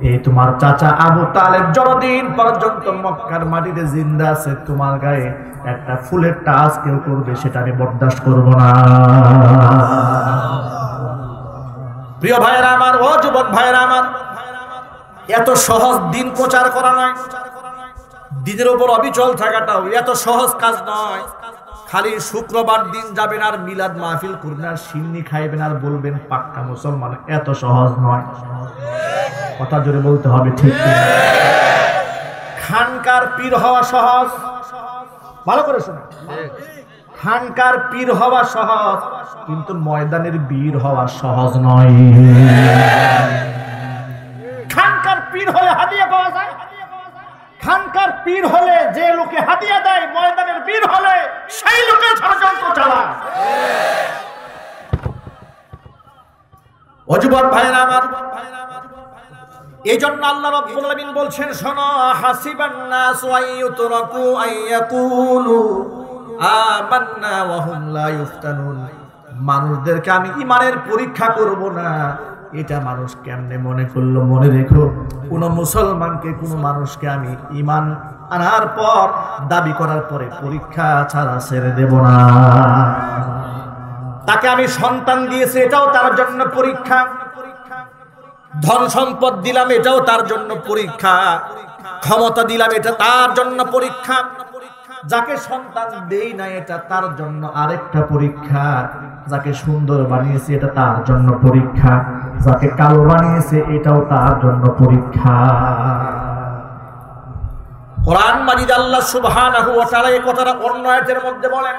এই তোমার চাচা আবু তালেব যতদিন পর্যন্ত মক্কার মাটিতে জিন্দা আছে, তোমার গায়ে একটা ফুলের টাচ কেউ করবে সেটা আমি বরদাস্ত করব না। প্রিয় ভাইয়েরা আমার, ও যুবক ভাইয়েরা আমার, এত সহজ দিন প্রচার করা নয়, দিনের উপর অবিচল থাকাটাও এত সহজ কাজ নয়। খালি শুক্রবার দিন যাবেন আর মিলাদ মাহফিল করবেন আর সিন্নি খাইবেন আর বলবেন পাক্কা মুসলমান, এত সহজ নয়। কথা জোরে বলতে হবে, ঠিক? খানকার পীর হওয়া সহজ, ভালো করে শুনুন, খানকার পীর হওয়া সহজ, কিন্তু ময়দানের বীর হওয়া সহজ নয়। খানকার পীর হলে হাদিয়া পাওয়া যায়, খানকার পীর হলে যে লোকে হাদিয়া দেয়, ময়দানের বীর হলে সেই লোকের ষড়যন্ত্র চালায়। যুবক ভাইরা আমার, এই জন্য আল্লাহ রাব্বুল আলামিন বলছেন, শোনো, হাসিবান নাস আইয়ুতরাকু আইয়াকুলু আমান্না ওয়া হুম লা ইফতানুন, মানুষদেরকে আমি ঈমানের পরীক্ষা করব না, এটা মানুষ কেমনে মনে করলো। মনে রেখো, কোন মুসলমানকে, কোন মানুষকে আমি ঈমান আনার পর, দাবি করার পরে পরীক্ষা ছাড়া ছেড়ে দেব না। তাকে আমি সন্তান দিয়েছি, এটাও তার জন্য পরীক্ষা। ধন সম্পদ দিলাম, এটাও তার জন্য পরীক্ষা। ক্ষমতা দিলাম, এটা তার জন্য পরীক্ষা। যাকে সন্তান দেই না, এটা তার জন্য আরেকটা পরীক্ষা। যাকে সুন্দর বানিয়েছে, এটা তার জন্য পরীক্ষা। যাকে কালো বানিয়েছে, এটাও তার জন্য পরীক্ষা। কোরআন মাজিদ আল্লাহ সুবহানাহু ওয়া তাআলা এই কথাটা অন্য আয়াতের মধ্যে বলেন,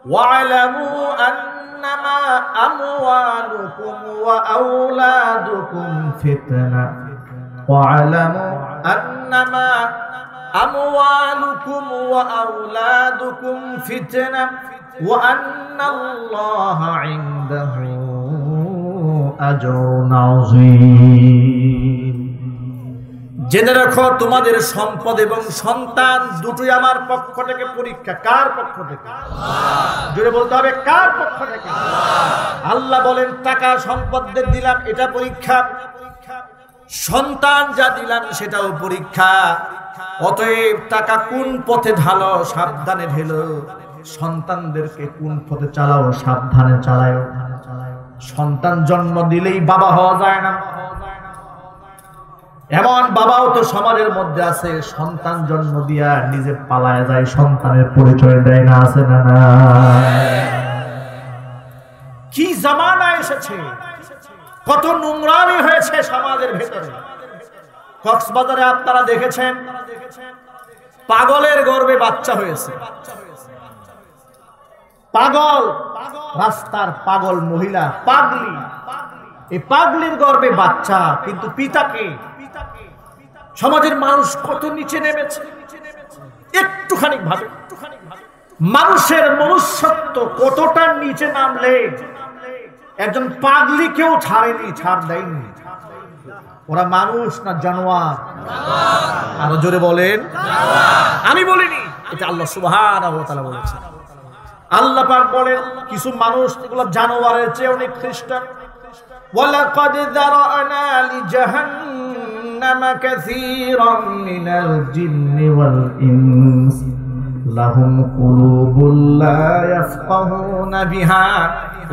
ওয়া'লামু আন্নামা আমওয়ালুকুম ওয়া আওলাদুকুম ফিতনা, ওয়া'লামু আন্নামা আমওয়ালুকুম ওয়া আওলাদুকুম ফিতনা ওয়া আন্নাল্লাহা ইনদাহু আজরুন আযীম। জেনে রাখো, তোমাদের সম্পদ এবং সন্তান দুটোই আমার পক্ষ থেকে পরীক্ষা। কার পক্ষ থেকে? জোরে বলতে হবে, কার পক্ষ থেকে? আল্লাহ বলেন, টাকা সম্পদদের দিলাম, এটা পরীক্ষা। সন্তান যা দিলাম সেটাও পরীক্ষা। অতএব টাকা কোন পথে ঢালো, সাবধানে ঢেলো। সন্তানদেরকে কোন পথে চালাও, সাবধানে চালাও। সন্তান জন্ম দিলেই বাবা হওয়া যায় না। এমন বাবাও তো সমাজের মধ্যে আছে, সন্তান জন্ম দিয়া নিজে পালায় যায়, সন্তানের পরিচয় দেয় না, আছে না? না, কি জামানা এসেছে, কত নোংরামি হয়েছে সমাজের ভেতরে। কক্সবাজারে আপনারা দেখেছেন, পাগলের গর্ভে বাচ্চা হয়েছে। পাগল, রাস্তার পাগল মহিলা, পাগলি, এই পাগলির গর্ভে বাচ্চা, কিন্তু পিতাকে। সমাজের মানুষ কত নিচে নেমেছে একটুখানি ভাবে। মানুষের মনুষ্যত্ব কতটা নিচে নামলে একজন পাগলিকেও ছাড়েনি, ছাড় দেয়নি। ওরা মানুষ না জানোয়ার? আরো জোরে বলেন। আমি বলিনি, এটা আল্লাহ সুবহানাহু ওয়া তাআলা বলেছেন। আল্লাহ পাক বলেন কিছু মানুষ এগুলো জানোয়ারের চেয়ে অনেক খ্রিস্টান। ওয়ালাকাদ যারানা লিজাহান্নামা কাসীরাম মিনাল জিন্নি ওয়াল ইনস লাহুম কুলুবুল লা ইয়াফকাহুনা বিহা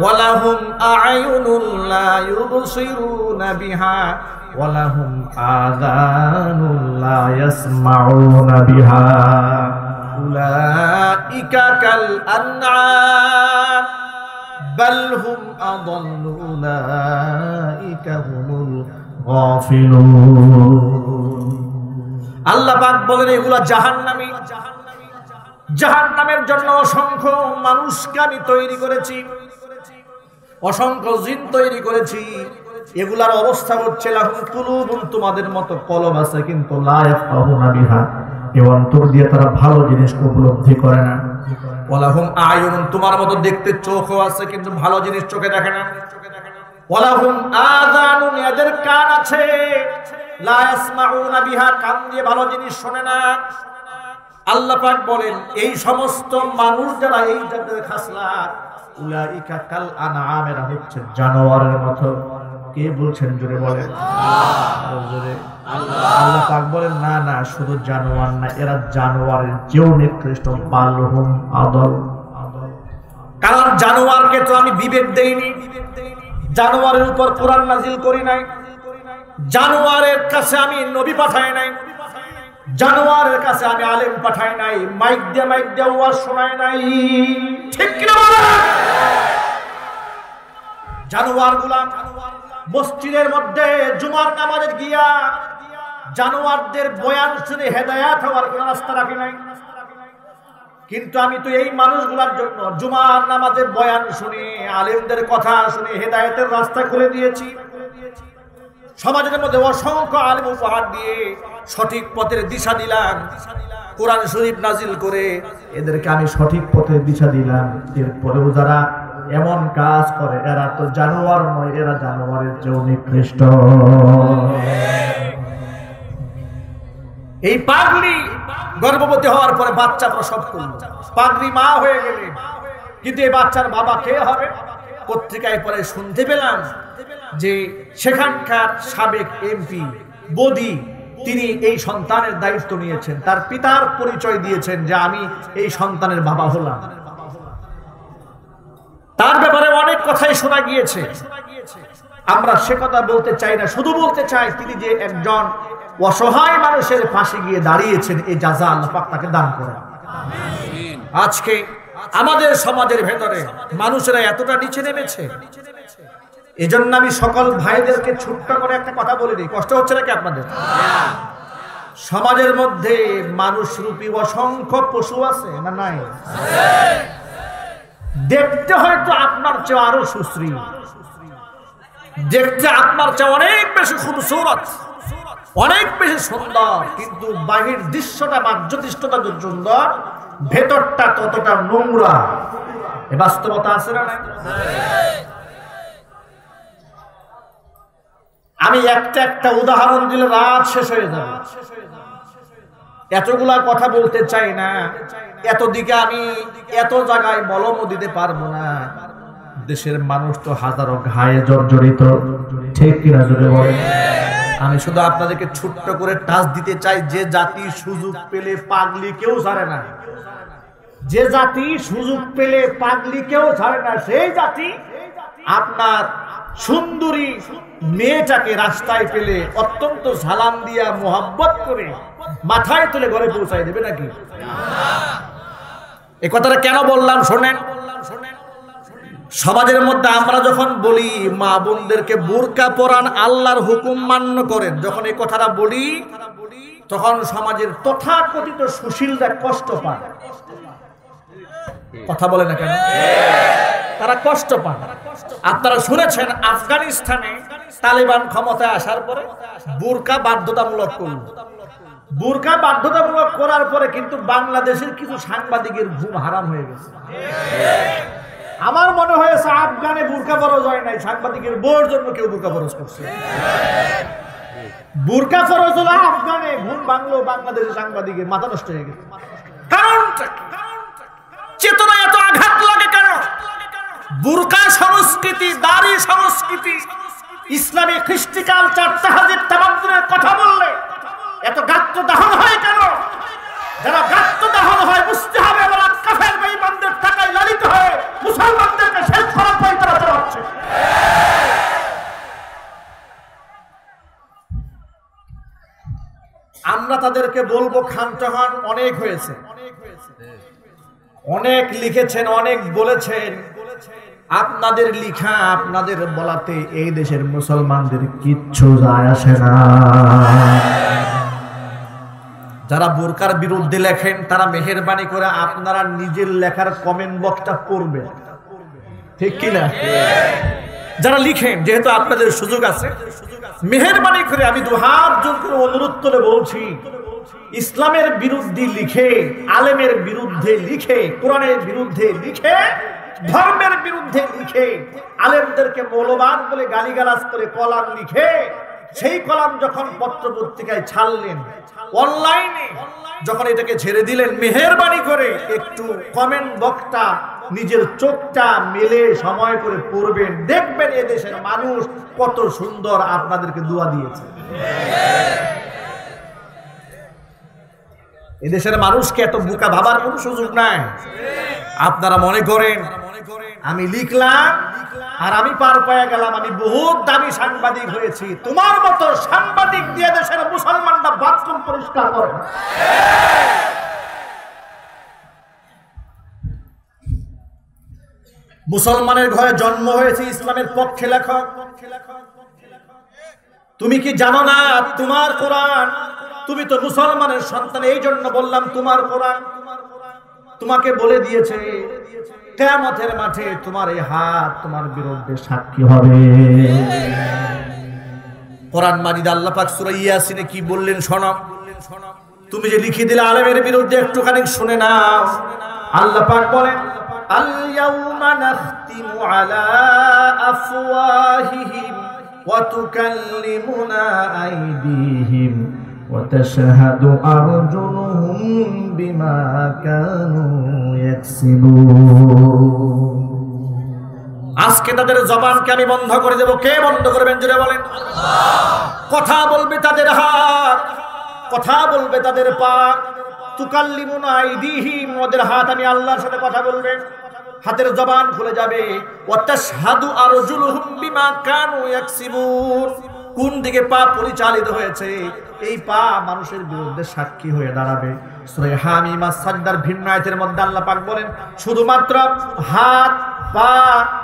ওয়া লাহুম আ'য়ুনুন লা ইউবসিরুনা বিহা ওয়া লাহুম আযানুন লা ইয়াসমাউনা বিহা উলাইকা কাল আনআম বাল হুম আযাল্লু উলাইকা হুমুল গাফিলুন। আল্লাহ পাক বলেন এগুলা জাহান্নামী। জাহান্নামের জন্য অসংখ্য মানুষকে আমি তৈরি করেছি, অসংখ্য জিন তৈরি করেছি। এগুলার অবস্থা হচ্ছে লাহুম কুলুবুন, তোমাদের মতো কলব আছে কিন্তু লা ইয়াফকাহুনা বিহা, এই অন্তর দিয়ে তারা ভালো জিনিস উপলব্ধি করে না। ওয়ালাহুম আয়ুনুন, তোমার মতো দেখতে চোখও আছে কিন্তু ভালো জিনিস চোখে দেখে না। ওয়ালাহুম আযানুন, এদের কান আছে, লা ইয়াসমাউনা বিহা, কান দিয়ে ভালো জিনিস শোনে না। আল্লাহ পাক বলেন এই সমস্ত মানুষ যারা এই জাতের খাসলাত, উলাইকা কাল আনআম, এরা হচ্ছে জানোয়ারের মতো। কে বলছেন জোরে বলেন? জোরে। আল্লাহ পাক বলেন না না, শুধু জানোয়ার না, এরা জানোয়ারের চেয়েও নিকৃষ্ট। বালহুম আদল, কারণ জানোয়ারকে তো আমি বিবেক দেইনি, জানোয়ারের উপর কোরআন নাজিল করি নাই, জানোয়ারের কাছে আমি নবী পাঠাই নাই, জানোয়ারের কাছে আমি আলেম পাঠাই নাই, মাইক দিয়ে ওয়াজ শোনাই নাই। ঠিক কি না বলেন? জানোয়ারগুলা মসজিদের মধ্যে জুমার নামাজে গিয়া জানোয়ারদের বয়ান শুনে হেদায়েত হওয়ার কোন রাস্তা রাখি নাই। কিন্তু আমি তো এই মানুষগুলোর জন্য জুমার নামাজের বয়ান শুনে, আলেমদের কথা শুনে হেদায়েতের রাস্তা করে দিয়েছি। সমাজের মধ্যে অসংখ্য আলেম উপহার দিয়ে সঠিক পথের দিশা দিলাম, কোরআন শরীফ নাজিল করে এদেরকে আমি সঠিক পথের দিশা দিলাম। এরপরেও যারা এমন কাজ করে এরা তো জানোয়ার নয়, এরা জানোয়ারের চেয়েও নিকৃষ্ট। এই পাগলি গর্ভবতী হওয়ার পরে বাচ্চা প্রসব করল, পাগলি মা হয়ে গেলেন, কিন্তু এই বাচ্চার বাবা কে হবে? পত্রিকায় পরে শুনতে পেলাম যে সেখানকার সাবেক এমপি বদি, তিনি এই সন্তানের দায়িত্ব নিয়েছেন, তার পিতার পরিচয় দিয়েছেন যে আমি এই সন্তানের বাবা হলাম। তার ব্যাপারে অনেক কথাই শোনা গিয়েছে, আমরা সে কথা বলতে চাই না, শুধু বলতে চাই তিনি যে একজন অসহায় মানুষের পাশে গিয়ে দাঁড়িয়েছেন, এই জাযা আল্লাহ পাক তাকে দান করেন। আজকে আমাদের সমাজের ভেতরে মানুষেরা এতটা নিচে নেমেছে, এজন্য আমি সকল ভাইদেরকে ছোট্ট করে একটা কথা বলে দিই, কষ্ট হচ্ছে নাকি আপনাদের? সমাজের মধ্যে মানুষ রূপী অসংখ্য পশু আছে না নাই? দেখতে হয়তো আপনার চেয়ে আরো সুশ্রী, দেখতে আপনার চেয়ে অনেক বেশি খুবসুরত, অনেক বেশি সুন্দর, কিন্তু বাহির দৃশ্যটা বাহ্যদৃশ্যটা সুন্দর, ভেতরটা ততটা নোংরা। এ বাস্তবতা আছে না? আমি একটা উদাহরণ দিলে রাত শেষ হয়ে যাবে, এতগুলা কথা বলতে চাই না, এত দিকে আমি এত জায়গায় মলমও দিতে পারবো না। দেশের মানুষ তো হাজারো ঘায়ে জর্জরিত, ঠিক কিনা জোরে বলেন? আমি শুধু আপনাদেরকে ছোট্ট করে টাচ দিতে চাই, যে জাতি সুযোগ পেলে পাগলি কেউ ছাড়ে না, যে জাতি সুযোগ পেলে পাগলি কেউ ছাড়ে না, সেই জাতি আপনার সুন্দরী মেয়েটাকে রাস্তায় পেলে অত্যন্ত সালাম দিয়া মোহাব্বত করে মাথায় তুলে ঘরে পৌঁছায় দেবে নাকি? এই কথাটা কেন বললাম শোনেন। সমাজের মধ্যে আমরা যখন বলি মা বোনদেরকে বোরকা পরান, আল্লাহর হুকুম মান্য করেন, যখন এই কথাটা বলি তখন সমাজের তথাকথিত সুশীলরা কষ্ট পায়। কথা বলে না কেন? তারা কষ্ট পায়। আপনারা শুনেছেন আফগানিস্তানে তালিবান ক্ষমতায় আসার পরে বোরকা বাধ্যতামূলক করল। বোরকা বাধ্যতামূলক করার পরে কিন্তু বাংলাদেশের কিছু সাংবাদিকের ঘুম হারাম হয়ে গেছে। আমার মনে হয়েছে আফগানে বোরকা ফরজ হয় নাই, সাংবাদিকের বউর জন্য কেউ বোরকা ফরজ করছে। বোরকা ফরজ হলো আফগানে, ঘুম ভাঙলো বাংলাদেশের সাংবাদিকের, মাথা নষ্ট হয়ে গেছে। কারণটা চেতনা এত আঘাত লাগে কেন? বোরকা সংস্কৃতি, দাড়ি সংস্কৃতি, ইসলামী খ্রিস্টি কালচার, তাহজিব তামাদ্দুনের কথা বললে এত গাত্র দাহন হয় কেন? যারা গাত্র দাহন হয় বুঝতে হবে ওরা কাফের বেঈমানদের টাকায় লালিত হয়ে মুসলমানদেরকে শেষ করার পর তারা চালাচ্ছে। আমরা তাদেরকে বলবো ক্ষান্ত হন, অনেক হয়েছে, অনেক লিখেছেন, অনেক বলেছেন। আপনাদের লিখা, আপনাদের বলাতে এই দেশের মুসলমানদের কিচ্ছু যায় আসে না। যারা বোরকার বিরুদ্ধে লেখেন তারা মেহেরবানি করে আপনারা নিজের লেখার কমেন্ট বক্সটা পড়বেন, ঠিক কিনা? যারা লিখেন, যেহেতু আপনাদের সুযোগ আছে, মেহেরবানি করে আমি দুহাত জোর করে অনুরোধ করে বলছি, ইসলামের বিরুদ্ধে লিখে, আলেমের বিরুদ্ধে লিখে, কোরআনের বিরুদ্ধে লিখে, ধর্মের বিরুদ্ধে লিখে, আলেমদেরকে মৌলবাদ বলে গালিগালাজ করে কলাম লিখে, সেই কলাম যখন পত্র পত্রিকায় ছাড়লেন, অনলাইনে যখন এটাকে ছেড়ে দিলেন, মেহেরবানি করে একটু কমেন্ট বক্সটা নিজের চোখটা মেলে সময় করে পড়বেন, দেখবেন এদেশের মানুষ কত সুন্দর আপনাদেরকে দোয়া দিয়েছে। এদেশের মানুষকে এত বোকা ভাবার কোন সুযোগ নাই। আপনারা মনে করেন আমি লিখলাম আর আমি পার পেয়ে গেলাম, আমি বহুত দামি সাংবাদিক হয়েছি। তোমার মতো সাংবাদিক দিয়ে দেশের মুসলমানরা বাথরুম পরিষ্কার করে। মুসলমানের ঘরে জন্ম হয়েছে, ইসলামের পক্ষে লেখক। তুমি কি জানো না তোমার কোরআন? তুমি তো মুসলমানের সন্তান, এই জন্য বললাম তোমার কোরআন তোমাকে বলে দিয়েছে কিয়ামতের মাঠে তোমার এই হাত তোমার বিরুদ্ধে সাক্ষী হবে। কোরআন মাজিদ আল্লাহ পাক সূরা ইয়াসিনে কি বললেন শোনো। তুমি যে লিখে দিলে আলেমের বিরুদ্ধে একটুখানি শুনে নাও। আল্লাহ পাক বলেন, আল ইয়াউমা নাখতিমু আলা আফওয়াহিহিম ওয়া তুকাল্লিমুনা আইদিহিম وتشهد أرجلهم بما كانوا يكسبون। আজকে তাদের জবানকে আমি বন্ধ করে দেব। কে বন্ধ করবেন জোরে বলেন? আল্লাহ। কথা বলবে তাদের হাত, কথা বলবে তাদের পা। তুকাল্লিমুনা আইদিহিম, ওদের হাত আমি আল্লাহর সাথে কথা বলবে, হাতের জবান খুলে যাবে। ওয়া তাশহাদু আরজুলুহুম বিমা কানু ইয়াকসিবুন, কোন দিকে পা পরিচালিত হয়েছে এই পা মানুষের বিরুদ্ধে সাক্ষী হয়ে দাঁড়াবে। সূরা হামিম আস-সাজদার ভিন্ন আয়াতের মধ্যে আল্লাহ পাক বলেন, শুধুমাত্র হাত পা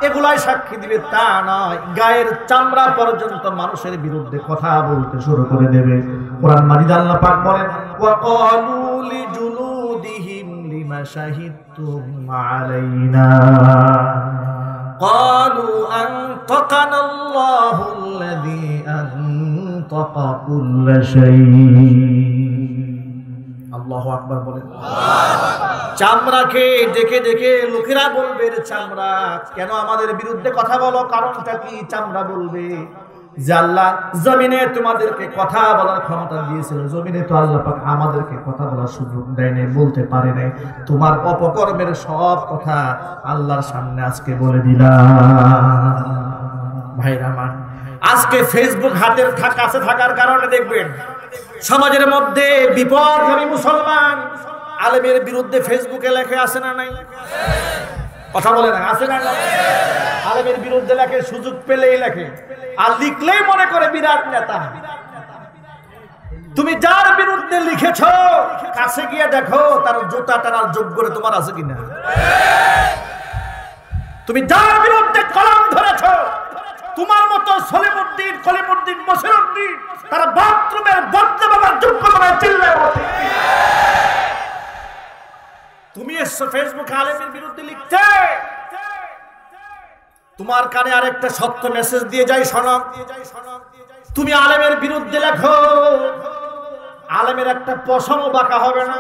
এগুলাই সাক্ষী দিবে তা নয়, গায়ের চামড়া পর্যন্ত মানুষের বিরুদ্ধে কথা বলতে শুরু করে দেবে। কোরআন মাজিদ আল্লাহ পাক বলেন, ওয়া ক্বালু লিজুলুদিহিম লিমা শাহিদতুম আলাইনা قالوا أنطقنا الله الذي أنطق كل شيء। আল্লাহু আকবার বলেন। চামড়াকে দেখে দেখে লোকেরা বলবে, চামড়া কেন আমাদের বিরুদ্ধে কথা বলো? কারণটা কি? চামড়া বলবে যে আল্লাহ জমিনে তোমাদেরকে কথা বলার ক্ষমতা দিয়েছিল, জমিনে তো আল্লাহ পাক আমাদেরকে কথা বলার সুযোগ দেয় নাই, বলতে পারে নাই। তোমার অপকর্মের সব কথা আল্লাহর সামনে আজকে বলে দিলাম। ভাইরা আমার, আজকে ফেসবুক হাতের কাছে থাকার কারণে দেখবেন সমাজের মধ্যে বিপদগামী মুসলমান আলেমের বিরুদ্ধে ফেসবুকে লেখে, আছে না নাই? কথা বলে না, আছে না নাই? আলেমের বিরুদ্ধে লেখে, সুযোগ পেলেই লেখে, আর লিখলেই মনে করে বিরাট নেতা। তুমি যার বিরুদ্ধে লিখেছ কাছে গিয়ে দেখো তার জুতা টানার যোগ্য তোমার আছে কিনা। তুমি যার বিরুদ্ধে কলম ধরেছ, তোমার মতো সলিমুদ্দিন, কলিমুদ্দিন, বসিরুদ্দিন, তারা বাথরুমের বদলে বাবার যোগ্য তোমার চিল্লায় বসে। তুমি এসছো ফেসবুকে আলেমের বিরুদ্ধে লিখতে, তোমার কানে আরেকটা সত্য মেসেজ দিয়ে যাই, শোনো। তুমি আলেমের বিরুদ্ধে লেখো, আলেমের একটা পশমও বাঁকা হবে না,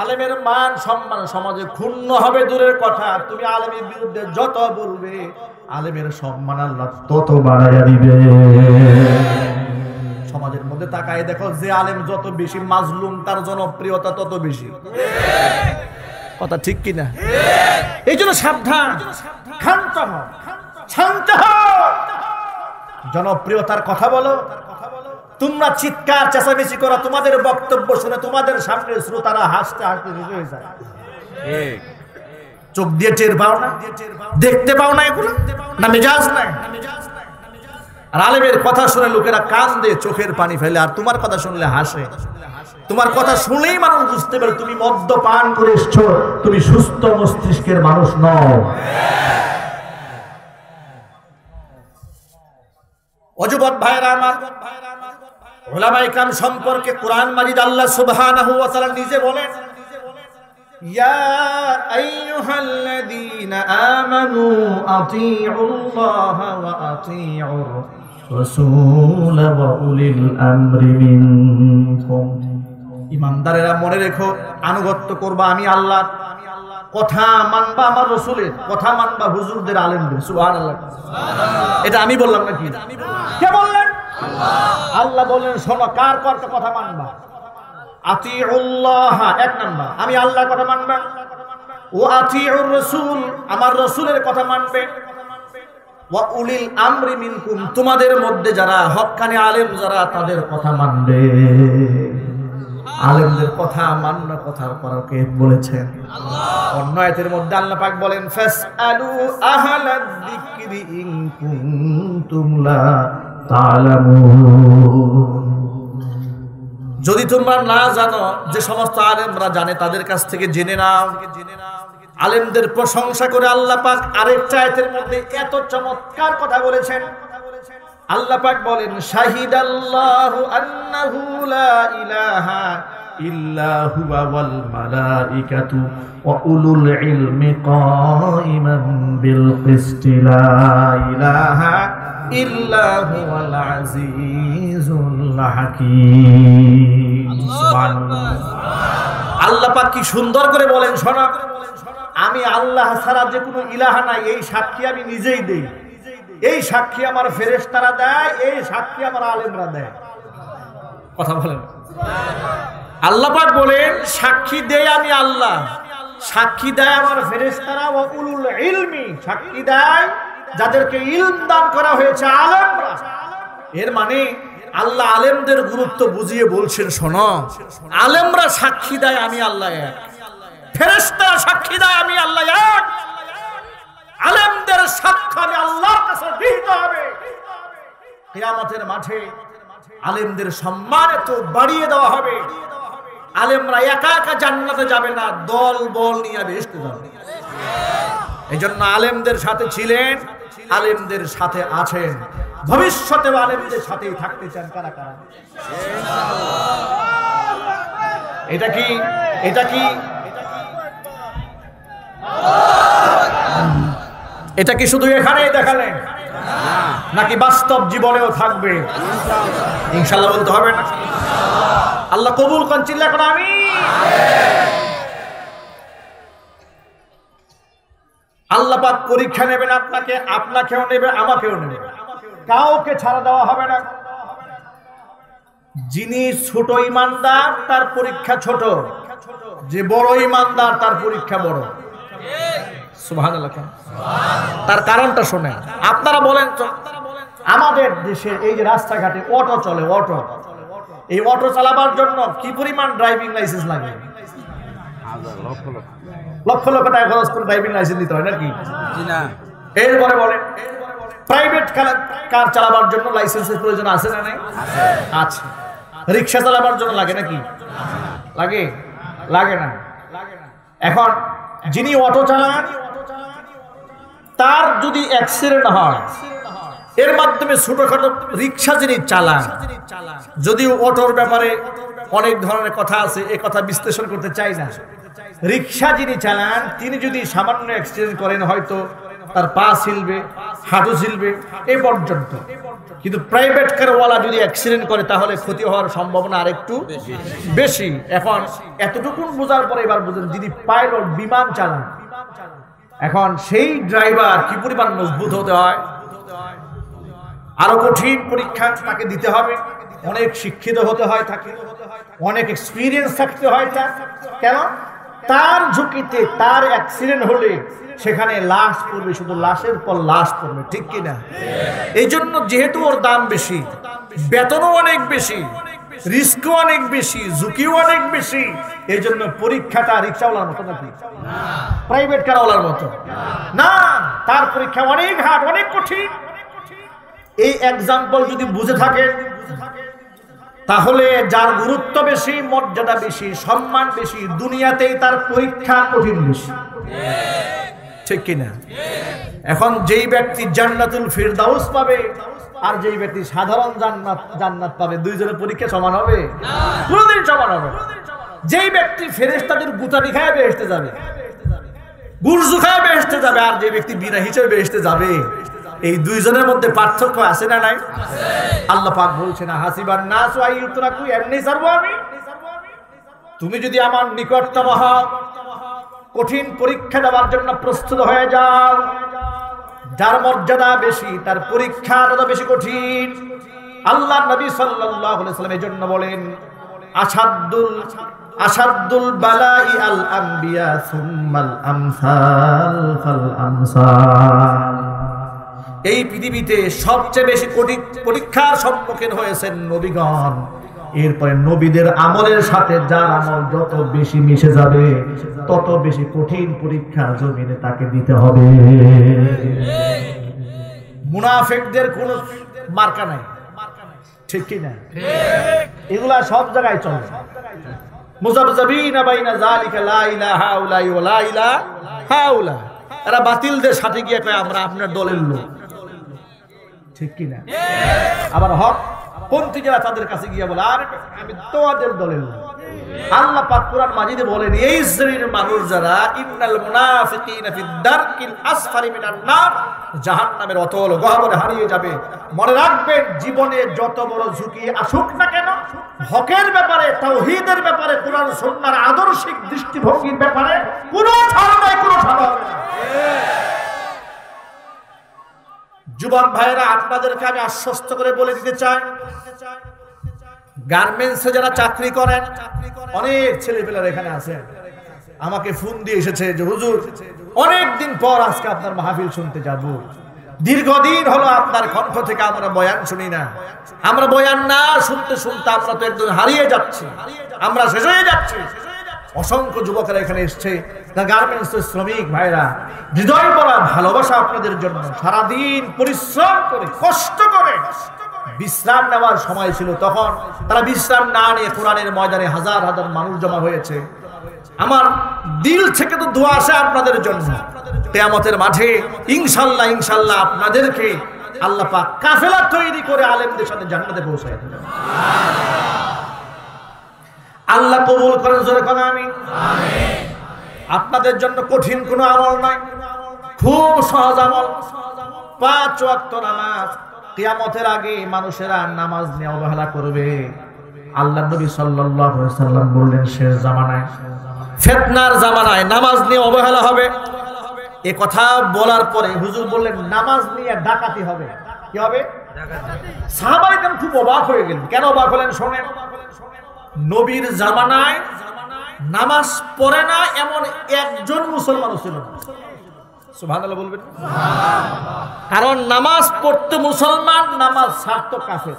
আলেমের মান সম্মান সমাজে ক্ষুণ্ণ হবে দূরের কথা। তুমি আলেমের বিরুদ্ধে যত বলবে আলেমের সম্মান আল্লাহ তত বাড়াইয়া দিবে। সমাজের মধ্যে তাকায় দেখো, যে আলেম যত বেশি মাজলুম তার জনপ্রিয়তা তত বেশি। কথা ঠিক কিনা? এই জন্য সাবধান, শান্ত হও, শান্ত হও। জনপ্রিয়তার কথা বলো, তোমরা চিৎকার চেঁচামেচি করো, তোমাদের বক্তব্য শুনে তোমাদের সামনে শ্রোতারা হাসতে হাসতে শেষ হয়ে যায়। চোখ দিয়ে টের পাও না, দেখতে পাও না, এগুলো না মেজাজ নাই। আর আলেমের কথা শুনে লোকেরা কান দিয়ে চোখের পানি ফেলে, আর তোমার কথা শুনলে হাসে। তোমার কথা শুনলেই মানুষ বুঝতে পারে তুমি মদ্যপান করে এসছো, তুমি সুস্থ মস্তিষ্কের মানুষ নও। অযুবক ভাইরা আমার, উলামায়ে কেরাম সম্পর্কে কোরআন মাজিদ আল্লাহ সুবহানাহু ওয়া তাআলা নিজে বলেন, ইয়া আইয়ুহাল্লাযীনা আমানু আতিউল্লাহ ওয়া আতিউর রাসূল ওয়া উলিল আমরি মিনকুম। ঈমানদারেরা মনে রেখো, আনুগত্য করবা আমি আল্লাহর, কথা মানবা আমার রাসূলের, কথা মানবা হুজুরদের, আলেমদের। সুবহানাল্লাহ। এটা আমি বললাম নাকি? কে বললেন? আল্লাহ বললেন, শোনো, কার কথা মানবা? আতিউল্লাহ এক নাম্বার, আমি আল্লাহর কথা মানবা। ও আতিউর রাসূল, আমার রাসূলের কথা মানবে। ওয়া উলিল আমরি মিনকুম, তোমাদের মধ্যে যারা হক্কানি আলেম যারা, তাদের কথা মানবে। আলেমদের কথা মান্য, কথা পরকে বলেছেন আল্লাহ। অন্য আয়াতের মধ্যে আল্লাহ পাক বলেন, ফাসআলু আহলাদ যিকরি ইন কুনতুম লা তা'লামুন। যদি তোমরা না জানো, যে সমস্ত আলেমরা জানে তাদের কাছ থেকে জেনে নাও। আলেমদের প্রশংসা করে আল্লাহ পাক আরেকটা আয়াতের মধ্যে এত চমৎকার কথা বলেছেন। আল্লাহ পাক বলেন, শাহিদাল্লাহু আন্নাহু লা ইলাহা ইল্লা হুয়া ওয়াল মালাইকাতু ওয়া উলুল ইলমি কাইমান বিল কিসতি লা ইলাহা ইল্লা হুয়াল আজিজুল হাকীম। সুবহানাল্লাহ। আল্লাহ পাক কি সুন্দর করে বলেন, শোনো, আমি আল্লাহ ছাড়া যে কোনো ইলাহা নাই, এই সাক্ষী আমি নিজেই দেই। এই সাক্ষী আমার ফেরেশতারা দেয়, এই সাক্ষী আমার আলেমরা দেয়। কথা বলেন। আল্লাহ পাক বলেন, সাক্ষী দেই আমি আল্লাহ, সাক্ষী দেয় আমার ফেরেশতারা, ওয়া উলুল ইলমি, সাক্ষী দেয় যাদেরকে ইলম দান করা হয়েছে, আলেমরা। এর মানে আল্লাহ আলেমদের গুরুত্ব বুঝিয়ে বলছেন, শোনো, আলেমরা সাক্ষী দেয় আমি আল্লাহ এক, ফেরেশতারা সাক্ষী দেয় আমি আল্লাহ এক। আলেমদের সাক্ষ্য আমি আল্লাহর কাছে দিতে হবে। কিয়ামতের মাঠে আলেমদের সম্মান এত বাড়িয়ে দেওয়া হবে, আলেমরা একা একা জান্নাতে যাবে না, দল বল নিয়ে বেহেশতে যাবে। এজন্য আলেমদের সাথে ছিলেন, আলেমদের সাথে আছেন, ভবিষ্যতে আলেমদের সাথেই থাকতে চান কারা কারা? এটা কি এটা কি শুধু এখানেই দেখালেন, নাকি বাস্তব জীবনেও থাকবে? ইনশাআল্লাহ বলতে হবে না? আল্লাহ কবুল করেন, চিল্লা করে আমিন। আল্লাহ পাক পরীক্ষা নেবেন আপনাকে, আপনাকেও নেবে, আমাকেও নেবে, কাউকে ছাড়া দেওয়া হবে না। যিনি ছোট ইমানদার তার পরীক্ষা ছোট, যে বড় ইমানদার তার পরীক্ষা বড়। সুবহানাল্লাহ। তার কারণটা শোনেন, আপনারা বলেন তো, আমাদের দেশে এই যে রাস্তাঘাটে অটো চলে, অটো, এই অটো চালাবার জন্য কি পরিমাণ ড্রাইভিং লাইসেন্স লাগে? লক্ষ লক্ষ টাকা খরচ করে ড্রাইভিং লাইসেন্স দিতে হয় নাকি? এরপরে বলে প্রাইভেট কার চালাবার জন্য লাইসেন্সের প্রয়োজন আছে না নাই? আছে। রিক্সা চালাবার জন্য লাগে নাকি? লাগে? লাগে না। এখন যিনি অটো চালান তার যদি অ্যাক্সিডেন্ট হয়, এর মাধ্যমে ছোটখাটো রিক্সা যিনি চালান, যদিও অটোর ব্যাপারে অনেক ধরনের কথা আছে, এ কথা বিশ্লেষণ করতে চাই না। রিক্সা যিনি চালান তিনি যদি সামান্য অ্যাক্সিডেন্ট করেন, হয়তো তার পা ছিলবে, হাঁটু ছিলবে, এই পর্যন্ত। কিন্তু প্রাইভেট কারওয়ালা যদি অ্যাক্সিডেন্ট করে তাহলে ক্ষতি হওয়ার সম্ভাবনা আরেকটু বেশি। এখন এতটুকু বোঝার পরে এবার বুঝেন, যিনি পাইলট, বিমান চালান, এখন সেই ড্রাইভার কি পরিমাণ মজবুত হতে হয়। আরো কঠিন পরীক্ষা তাকে দিতে হবে, অনেক শিক্ষিত হতে হয় তাকে, অনেক এক্সপিরিয়েন্স থাকতে হয় তার। কেন? তার ঝুঁকিতে তার অ্যাক্সিডেন্ট হলে সেখানে লাশ পড়বে, শুধু লাশের পর লাশ পড়বে, ঠিক কিনা? এই জন্য যেহেতু ওর দাম বেশি, বেতনও অনেক বেশি, রিস্কও অনেক বেশি, ঝুঁকিও অনেক বেশি, এই জন্য পরীক্ষাটা রিক্সাওয়ালার মতো নাকি প্রাইভেট কারওয়ালার মতো না, তার পরীক্ষা অনেক হার্ড, অনেক কঠিন। এই এক্সাম্পল যদি বুঝে থাকে তাহলে যার গুরুত্ব বেশি, মর্যাদা বেশি, সম্মান বেশি, দুনিয়াতেই তার পরীক্ষা কঠিন বেশি, ঠিক কিনা? এখন যেই ব্যক্তি জান্নাতুল ফিরদাউস পাবে আর যেই ব্যক্তি সাধারণ জান্নাত পাবে, দুইজনের পরীক্ষা সমান হবে? কোনদিন সমান হবে? যেই ব্যক্তি ফেরেশতাদের গুতানি খায় বেহেশতে যাবে, গুরজু খায় বেহেশতে যাবে, আর যে ব্যক্তি বিনা হিসেবে বেহেশতে যাবে, এই দুইজনের মধ্যে পার্থক্য আছে না নাই? আল্লাহ পাক বলছেন, হাসিবান নাস ওয়া ইউতরাকু, এমনি ছাড়বো আমি? তুমি যদি আমার নিকটতম হও, কঠিন পরীক্ষা দেওয়ার জন্য প্রস্তুত হয়ে যাও, যার মর্যাদা বেশি তার পরীক্ষা তত বেশি কঠিন। আল্লাহ নবী সাল্লাল্লাহু আলাইহি ওয়াসাল্লাম এর জন্য বলেন, আসাদুল বালাই আল আম্বিয়া সুম্মাল আমসাল ফাল আমসাল। এই পৃথিবীতে সবচেয়ে বেশি কঠিন পরীক্ষার সম্মুখীন হয়েছেন নবীগণ, এরপরে নবীদের আমলের সাথে যার আমল যত বেশি মিশে যাবে তত বেশি কঠিন পরীক্ষা জমিনে তাকে দিতে হবে। মুনাফিকদের কোনো মার্কা নাই, ঠিক কি না? এগুলা সব জায়গায় চলে। মুযাবযাবিনা বাইনা যালিকা লা ইলাহা ইল্লাল্লাহু ওয়া লা ইলাহা হাউলা, এরা বাতিলদের সাথে গিয়ে কয় আমরা আপনার দলের লোক, ঠিক কি না? আবার হক পন্থী যারা তাদের কাছে গিয়ে বলে আরে আমি তোমাদের দলের লোক। আল্লাহ পাক কোরআন মাজিদে বলেন, এই শ্রেণীর মানুষ যারা, ইন্নাল মুনাফিকিনা ফিদ দারকিল আসফারি মিনান নার, জাহান্নামের অতল গহ্বরে হারিয়ে যাবে। মনে রাখবেন, জীবনে যত বড় ঝুঁকি আসুক না কেন, হকের ব্যাপারে, তাওহীদের ব্যাপারে, কোরআন সুন্নাহর আদর্শিক দৃষ্টিভঙ্গির ব্যাপারে কোনো ছাড় নাই, কোনো ছাড় হবে না। যুবক ভাইরা, আপনাদেরকে আমি আশ্বস্ত করে বলে দিতে চাই, গার্মেন্টসে যারা চাকরি করেন, অনেক ছেলেপেলেরা এখানে আছে, আমাকে ফোন দিয়ে এসেছে যে হুজুর অনেকদিন পর আজকে আপনার মাহফিল শুনতে যাব। দীর্ঘদিন হলো আপনার কণ্ঠ থেকে আমরা বয়ান শুনি না, আমরা বয়ান না শুনতে শুনতে আমরা তো একদম হারিয়ে যাচ্ছি, আমরা শেষ হয়ে যাচ্ছি। অসংখ্য যুবকেরা এখানে এসছে, গার্মেন্টসের শ্রমিক ভাইরা, হৃদয় ভরা ভালোবাসা আপনাদের জন্য। সারাদিন পরিশ্রম করে, কষ্ট করে বিশ্রাম নেওয়ার সময় ছিল, তখন তারা বিশ্রাম না নিয়ে কোরআনের ময়দানে হাজার হাজার মানুষ জমা হয়েছে। আমার দিল থেকে তো দোয়া আসে আপনাদের জন্য, কিয়ামতের মাঠে ইনশাআল্লাহ ইনশাআল্লাহ আপনাদেরকে আল্লাহ পাক কাফেলা তৈরি করে আলেমদের সাথে জান্নাতে পৌঁছায় দেবেন। আল্লাহ কবুল করেন, জোরে বলেন আমিন। আপনাদের জন্য কঠিন কোনো আমল নাই, খুব সহজ আমল, 5 ওয়াক্ত নামাজ। কিয়ামতের আগে মানুষেরা নামাজ নিয়ে অবহেলা করবে। আল্লাহ নবী সাল্লাল্লাহু আলাইহি ওয়াসাল্লাম বললেন, শেষ জামানায়, ফিতনার জামানায় নামাজ নিয়ে অবহেলা হবে। এই কথা বলার পরে হুজুর বললেন, নামাজ নিয়ে ডাকাতি হবে। কি হবে? সাহাবায়ে কেরাম খুব অবাক হয়ে গেলেন। কেন অবাক হলেন শুনেন। নবীর জামানায় নামাজ পড়ে না এমন একজন মুসলমান ছিল না। সুবহানাল্লাহ বলবেন। কারণ নামাজ পড়তে মুসলমান, নামাজ ছাড়তো কাফের।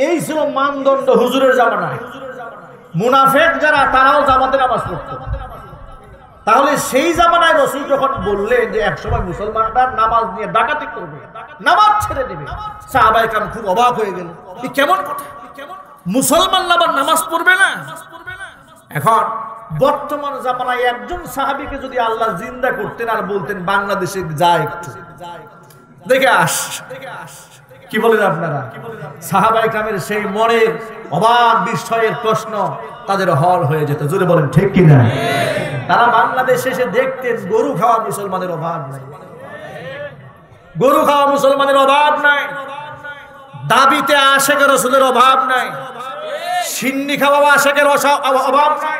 এই ছিল মানদণ্ড হুজুরের জামানায়। মুনাফিক যারা, তারাও জামাতে নামাজ পড়তো। তাহলে সেই জামানায় রাসূল যখন বললেন যে একসময় মুসলমানরা নামাজ নিয়ে ডাকাতি করবে, নামাজ ছেড়ে দেবে, সাহাবায়ে কেরাম খুব অবাক হয়ে গেল। এই কেমন কথা, মুসলমান আবার নামাজ পড়বে না? এখন বর্তমান জামানায় একজন সাহাবীকে যদি আল্লাহ জিন্দা করতেন আর বলতেন বাংলাদেশে যা একটু দেখে আস, কি বলেন আপনারা? সাহাবায়ে কেরামের সেই মনের অবাক বিস্ময়ের প্রশ্ন তাদের হল হয়ে যেত। জোরে বলেন ঠিক কিনা? তারা বাংলাদেশে এসে দেখতেন গরু খাওয়া মুসলমানের অভাব নাই, গরু খাওয়া মুসলমানের অভাব নাই, দাবিতে আশেকে রাসূলের অভাব নাই, সিন্নি খাওয়া আশেকের অভাব নাই,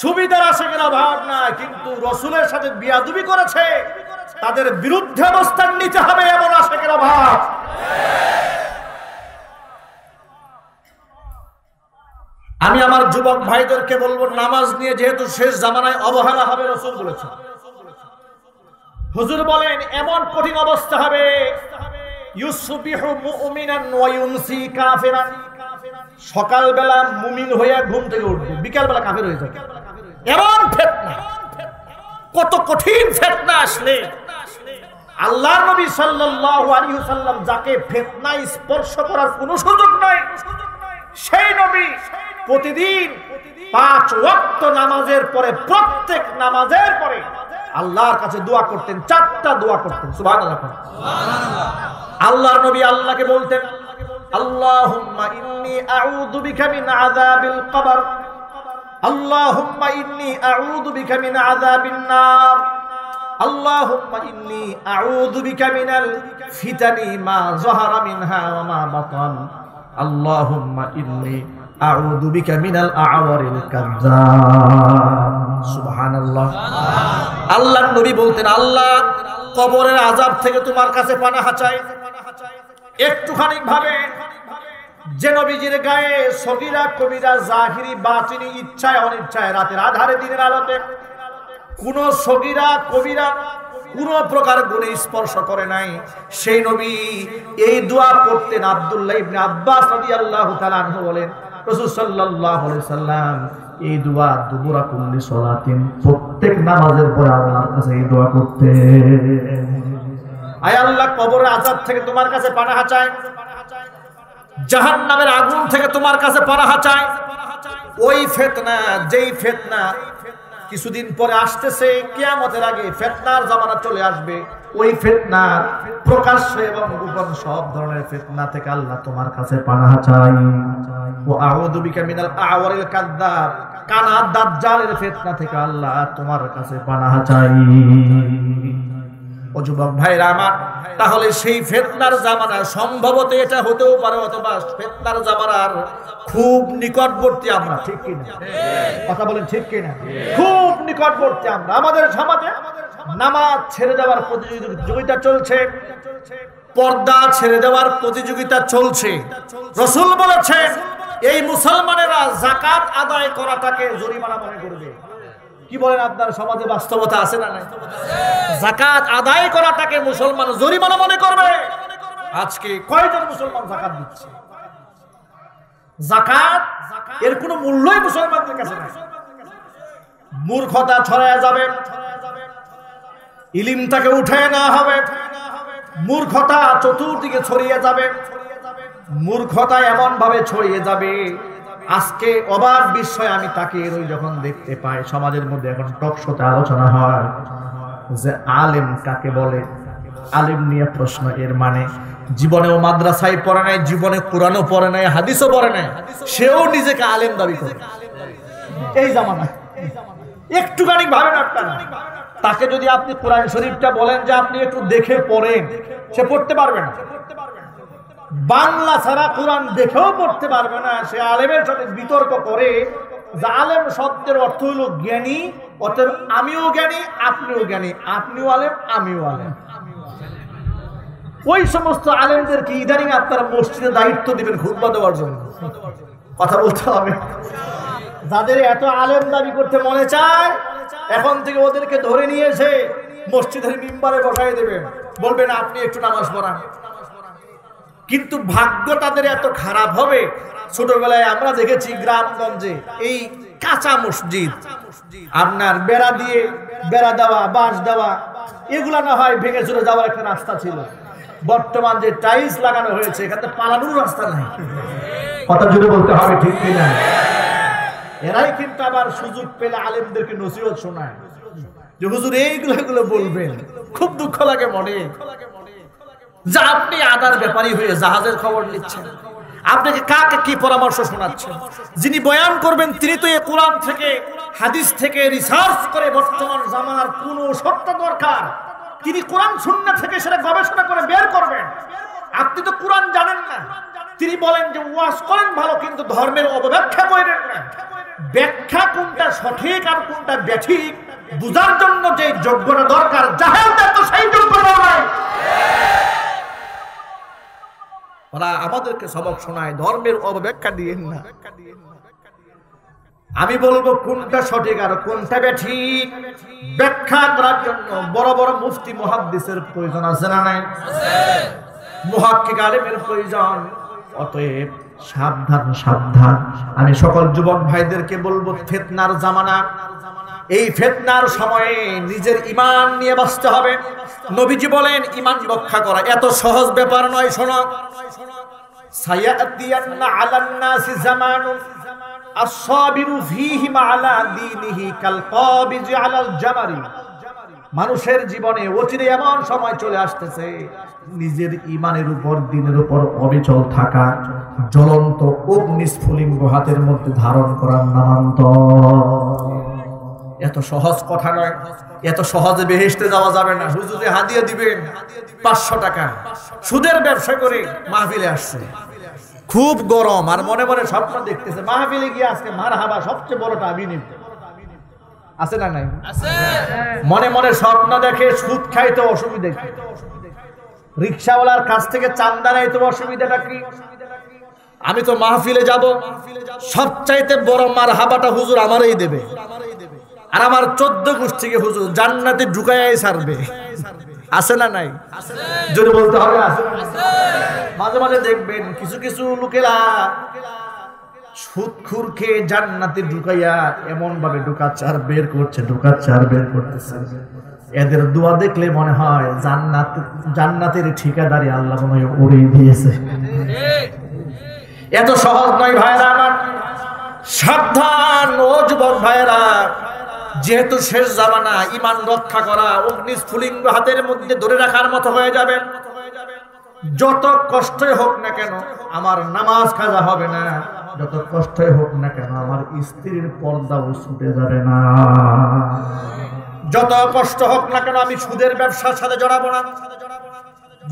সুবিধার আশেকের অভাব নাই। কিন্তু রাসূলের সাথে বিয়াদবি করেছে, তাদের বিরুদ্ধে অবস্থান নিতে হবে এমন আশেকের অভাব। আমি আমার যুবক ভাইদেরকে বলবো, নামাজ নিয়ে যেহেতু শেষ জামানায় অবহেলা হবে, রাসূল বলেছেন, হুজুর বলেন এমন কঠিন অবস্থা হবে, ইউসবিহু মুমিনান ওয়া ইউমসি কাফিরান। সকালবেলা মুমিন হয়ে ঘুম থেকে উঠবে, বিকালবেলা কাফের হয়ে যাবে। এমন ফিতনা, কত কঠিন ফিতনা আসলে আল্লাহর নবী সাল্লাল্লাহু আলাইহি ওয়াসাল্লাম যাকে ফিতনা স্পর্শ করার কোনো সুযোগ নাই, সেই নবী প্রতিদিন 5 ওয়াক্ত নামাজের পরে, প্রত্যেক নামাজের পরে আল্লাহর কাছে দোয়া করতেন, 4টা দোয়া করতেন। সুবহানাল্লাহ। আল্লাহর নবী আল্লাহকে বলতেন, আল্লাহুম্মা ইন্নী আউযু বিকা মিন আযাবিল কবর, আল্লাহুম্মা ইন্নী আউযু বিকা মিন আযাবিন নার, আল্লাহুম্মা ইন্নী আউযু বিকা মিনাল ফিতানি মা যাহারা মিনহা ওয়া মা বাতান, আল্লাহুম্মা ইন্নী আউযু বিকা মিনাল আ'ওয়ারিল কাযযাব। সুবহানাল্লাহ। আল্লাহর নবী বলতেন, আল্লাহ কবরের আযাব থেকে তোমার কাছে পানাহ চাই। একটুখানি ভাবে, যে নবীজির গায়ে সগীরা কবিরা জাহিরি বাতিনি ইচ্ছায় অনিচ্ছায় রাতের আধারে দিনের আলোতে কোন সগীরা কবিরা কোন প্রকার গুণে স্পর্শ করে নাই, সেই নবী এই দোয়া করতেন। আব্দুল্লাহ ইবনে আব্বাস রাদিয়াল্লাহু তাআলা আনহু বলেন, রাসূল সাল্লাল্লাহু আলাইহি সাল্লাম এই দোয়া দুবুরা কুল্লি সালাতিন, প্রত্যেক নামাজের পরে আল্লাহর কাছে এই দোয়া করতেন। আয় আল্লাহ, কবরের আযাব থেকে তোমার কাছে পানাহ চাই, জাহান্নামের আগুন থেকে তোমার কাছে পানাহ চাই। ওই ফিতনা, যেই ফিতনা কিছুদিন পরে আসতেছে, কিয়ামতের আগে ফিতনার জামানা চলে আসবে, ওই ফিতনার প্রকাশ্য এবং গোপন সব ধরনের ফিতনা থেকে আল্লাহ তোমার কাছে পানাহ চাই। ওয়া আউযু বিকা মিনাল আ'ওয়ারিল কাযযাব, কানা দাজ্জালের ফিতনা থেকে আল্লাহ তোমার কাছে পানাহ চাই। ও যুবক ভাইরা আমার, তাহলে সেই ফিতনার জামানা সম্ভবত এটা হতেও পারে, অথবা ফিতনার জামানার খুব নিকটবর্তী আমরা, ঠিক কিনা? কথা বলেন ঠিক কিনা? খুব নিকটবর্তী আমরা। আমাদের সমাজে নামাজ ছেড়ে দেওয়ার প্রতিযোগিতা চলছে, পর্দা ছেড়ে দেওয়ার প্রতিযোগিতা চলছে। রাসূল বলেছেন, এই মুসলমানেরা যাকাত আদায় করাটাকে জরিমানা মনে করবে। কি বলেন আপনার সমাজে বাস্তবতা আছে না নাই? যাকাত আদায় করাটাকে মুসলমান জরিমানা মনে করবে। আজকে কয়জন মুসলমান যাকাত দিচ্ছে? যাকাত এর কোনো মূল্যই মুসলমানদের কাছে নাই। মূর্খতা ছড়ায় যাবে, ইলমটাকে উঠে না হবে, মূর্খতা চতুর্দিকে ছড়িয়ে যাবে, মূর্খতা এমন ভাবে ছড়িয়ে যাবে, আজকে অবাক বিস্ময় আমি তাকে যখন দেখতে পাই, সমাজের মধ্যে এখন টক শোতে আলোচনা হয় যে আলেম কাকে বলে। আলেম নিয়ে প্রশ্ন, এর মানে জীবনেও মাদ্রাসায় পড়ে নাই, জীবনে কোরআনও পড়ে নাই, হাদিসও পড়ে নাই, সেও নিজেকে আলেম দাবি করে। এই জামানায় একটুখানি ভাবেন আপনারা, তাকে যদি আপনি কোরআন শরীফটা বলেন যে আপনি একটু দেখে পড়েন, সে পড়তে পারবে না। বাংলা ছাড়া কোরআন দেখেও পড়তে পারবে না। সে আলেমের সাথে বিতর্ক করে যে আলেম শব্দের অর্থ হলো জ্ঞানী, অতএব আমিও জ্ঞানী, আপনিও জ্ঞানী, আপনিও আলেম, আমিও আলেম। ওই সমস্ত আলেমদেরকে ইদানিং আপনারা মসজিদে দায়িত্ব দিবেন খুতবা দেওয়ার জন্য। কথা বলতে হবে, যাদের এত আলেম দাবি করতে মনে চায় এখন থেকে ওদেরকে ধরে নিয়ে এসে মসজিদের মিম্বারে বসাই দেবেন, বলবেন আপনি একটু নামাজ পড়ান। কিন্তু ভাগ্য তাদের এত খারাপ হবে, ছোটবেলায় আমরা দেখেছি গ্রামগঞ্জে এই কাঁচা মসজিদ, আপনার বেড়া দিয়ে বেড়া দেওয়া, বাঁশ দেওয়া, এগুলা না হয় ভেঙে চলে যাওয়ার একটা রাস্তা ছিল। বর্তমান যে টাইলস লাগানো হয়েছে, এখানে পালানোর রাস্তা নাই। কথা জুড়ে বলতে হবে, ঠিক কিনা? এরাই কিন্তু আবার সুযোগ পেলে আলেমদেরকে নসিহত শোনায় যে হুজুর এইগুলো বলবেন। খুব দুঃখ লাগে মনে, যে আপনি আদার ব্যাপারী হয়ে জাহাজের খবর নিচ্ছেন, আপনাকে কাকে কি পরামর্শ শোনাচ্ছেন? যিনি বয়ান করবেন তিনি তো এই কোরআন থেকে হাদিস থেকে রিসার্চ করে বর্তমান জামানার কোন সত্য দরকার তিনি কোরআন সুন্নাহ থেকে সেটা গবেষণা করে বের করবেন। আপনি তো কোরআন জানেন না। তিনি বলেন যে ওয়াজ করেন ভালো, কিন্তু ধর্মের অপব্যাখ্যা করেন না। ব্যাখ্যা কোনটা সঠিক আর কোনটা ব্যাঠিক বুঝার জন্য যে যোগ্যতা দরকার, জাহেলদের তো সেই যোগ্যতা নাই। ওরা আমাদেরকে সবক শোনায়, ধর্মের অপব্যাখ্যা দিয়েন না। আমি বলবো কোনটা সঠিক আর কোনটা ব্যাঠিক ব্যাখ্যা করার জন্য বড় বড় মুফতি মুহাদ্দিসের প্রয়োজন আছে না নাই? মুহাক্কিক আলেমের প্রয়োজন। অতএব সাবধান সাবধান। আমি সকল যুবক ভাইদেরকে বলবো, ফিতনার জামানা, এই ফিতনার সময়ে নিজের ঈমান নিয়ে বাঁচতে হবে। নবীজি বলেন ঈমান রক্ষা করা এত সহজ ব্যাপার নয়। শোনো, সায়াতিয়ান্না আলান নাসি জামানুন আস-সাবিরু ফীহি মা'আলা দীনিহি কাল কাবিজি আলাল জামারি। মানুষের জীবনে অচিরে এমন সময় চলে আসতেছে, নিজের ঈমানের উপর দ্বীনের উপর অবিচল থাকা জ্বলন্ত অগ্নিস্ফুলিঙ্গ হাতের মধ্যে ধারণ করার নামান্তর। এত সহজ কথা নয়, এত সহজে বেহেশতে যাওয়া যাবে না। হুজুরে হাদিয়া দিবেন 500 টাকা, সুদের ব্যবসা করে মাহফিলে আসছে, খুব গরম, আর মনে মনে স্বপ্ন দেখতেছে মাহফিলে গিয়ে আজকে মারহাবা সবচেয়ে বড়টা আমি নিব। আছে না নাই? মনে মনে স্বপ্ন দেখে, সুদ খাইতে অসুবিধা কি? রিকশাওয়ালার কাছ থেকে চান্দা নেই তো অসুবিধাটা কি? আমি তো মাহফিলে যাব, সবচাইতে বড় মারহাবাটা হুজুর আমারই দেবে, আর আমার 14 গোষ্ঠীকে হুজুর জান্নাতে ঢুকাইয়াই ছাড়বে। আছে না নাই? জোরে বলতে হবে, আছে না? মাঝে মাঝে দেখবেন কিছু কিছু লোকেরা সুদখুর খেয়ে জান্নাতে ঢুকাইয়া এমন ভাবে ঢুকাচ্ছে আর বের করছে, ঢুকাচ্ছে আর বের করতেছে। এদের দোয়া দেখলে মনে হয় জান্নাতের ঠিকাদারি আল্লাহ মনে হয় উড়িয়ে দিয়েছে। এত সহজ নয় ভাইরা আমার, সাবধান ও যুবক ভাইরা। যেহেতু শেষ জামানা, ঈমান রক্ষা করা অগ্নিস্ফুলিঙ্গ হাতের মধ্যে ধরে রাখার মতো হয়ে যাবে। যত কষ্টই হোক না কেন আমার নামাজ কাজা হবে না, যত কষ্টই হোক না কেন আমার স্ত্রীর পর্দাও ছুটে যাবে না, যত কষ্ট হোক না কেন আমি সুদের ব্যবসার সাথে জড়াবো না,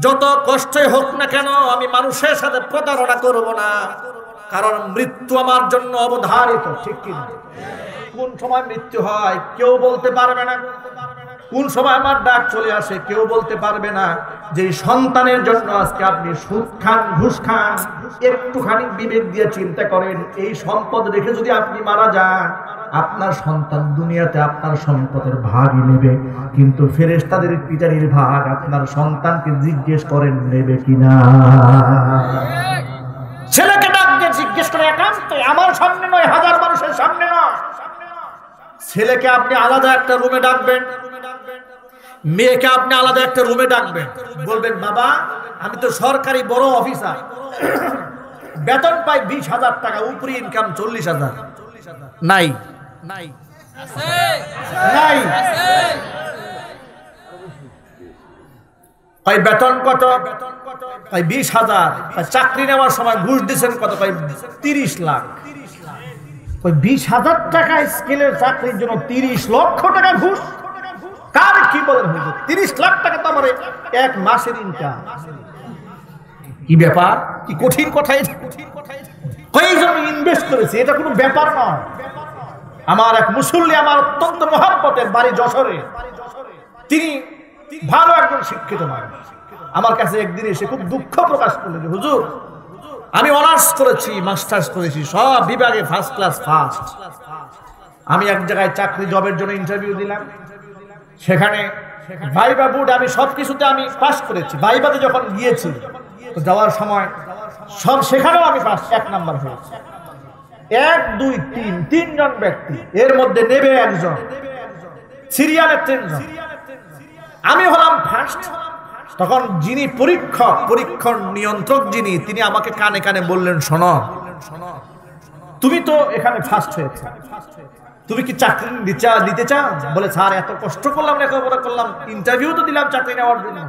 যত কষ্টই হোক না কেন আমি মানুষের সাথে প্রতারণা করব না, কারণ মৃত্যু আমার জন্য অবধারিত। ঠিক কিনা? কোন সময় মৃত্যু হয় কেউ বলতে পারবে না, কোন সময় আমার ডাক চলে আসে কেউ বলতে পারবে না। যে সন্তানের জন্য আজকে আপনি সুদ খান, ঘুষ খান, একটুখানি বিবেক দিয়ে চিন্তা করেন, এই সম্পদ রেখে যদি আপনি মারা যান, আপনার সন্তান দুনিয়াতে আপনার সম্পদের ভাগই নেবে, কিন্তু ফেরেশতাদের পিটারির ভাগ আপনার সন্তানকে জিজ্ঞেস করেন নেবে কিনা। ছেলেকে ডাক দিয়ে জিজ্ঞেস করে, একান্তে আমার সামনে নয়, হাজার মানুষের সামনে নয়। ছেলেকে আপনি আলাদা একটা রুমে ডাকবেন, মেয়েকে আপনি আলাদা একটা রুমে ডাকবেন, বলবেন বাবা আমি তো সরকারি বড় অফিসার, বেতন পাই 20,000 টাকা, উপরি ইনকাম 40,000। নাই নাই নাই। বেতন কত? 20,000। চাকরি নেওয়ার সময় ঘুষ দিচ্ছেন কত? 30 লাখ। 20,000 টাকা স্কেলের চাকরির জন্য 30 লক্ষ টাকা ঘুষ? কার কি বলেন হুজুর? 30 লাখ টাকা তো আমার 1 মাসের ইনকাম। কি ব্যাপার? কি কঠিন কথা এটা। কয়েকজন ইনভেস্ট করেছে, এটা কোনো ব্যাপার নয়। আমার এক মুসল্লি, আমার অত্যন্ত মহব্বতের, বাড়ি যশোরে, তিনি ভালো একজন শিক্ষিত মানুষ। আমার কাছে একদিন এসে খুব দুঃখ প্রকাশ করলেন, হুজুর আমি অনার্স করেছি, মাস্টার্স করেছি, সব বিভাগে ফার্স্ট ক্লাস ফার্স্ট। আমি এক জায়গায় চাকরি জবের জন্য ইন্টারভিউ দিলাম, সেখানে ভাইবা বোর্ড আমি সবকিছুতে আমি পাস করেছি। ভাইবাতে যখন গিয়েছি তো যাওয়ার সময় সব সেখানেও আমি পাস, 1 নাম্বার হয়েছি। 1 2 3 তিনজন ব্যক্তি, এর মধ্যে নেবে একজন, সিরিয়ালে 3 জন, আমি হলাম ফার্স্ট। তখন যিনি পরীক্ষণ নিয়ন্ত্রক যিনি, তিনি আমাকে কানে কানে বললেন, শোনো, তুমি তো এখানে ফার্স্ট হয়েছে, তুমি কি চাকরি দিতে চাও? বলে স্যার এত কষ্ট করলাম, লেখাপড়া করলাম, ইন্টারভিউ তো দিলাম চাকরি নেওয়ার জন্য।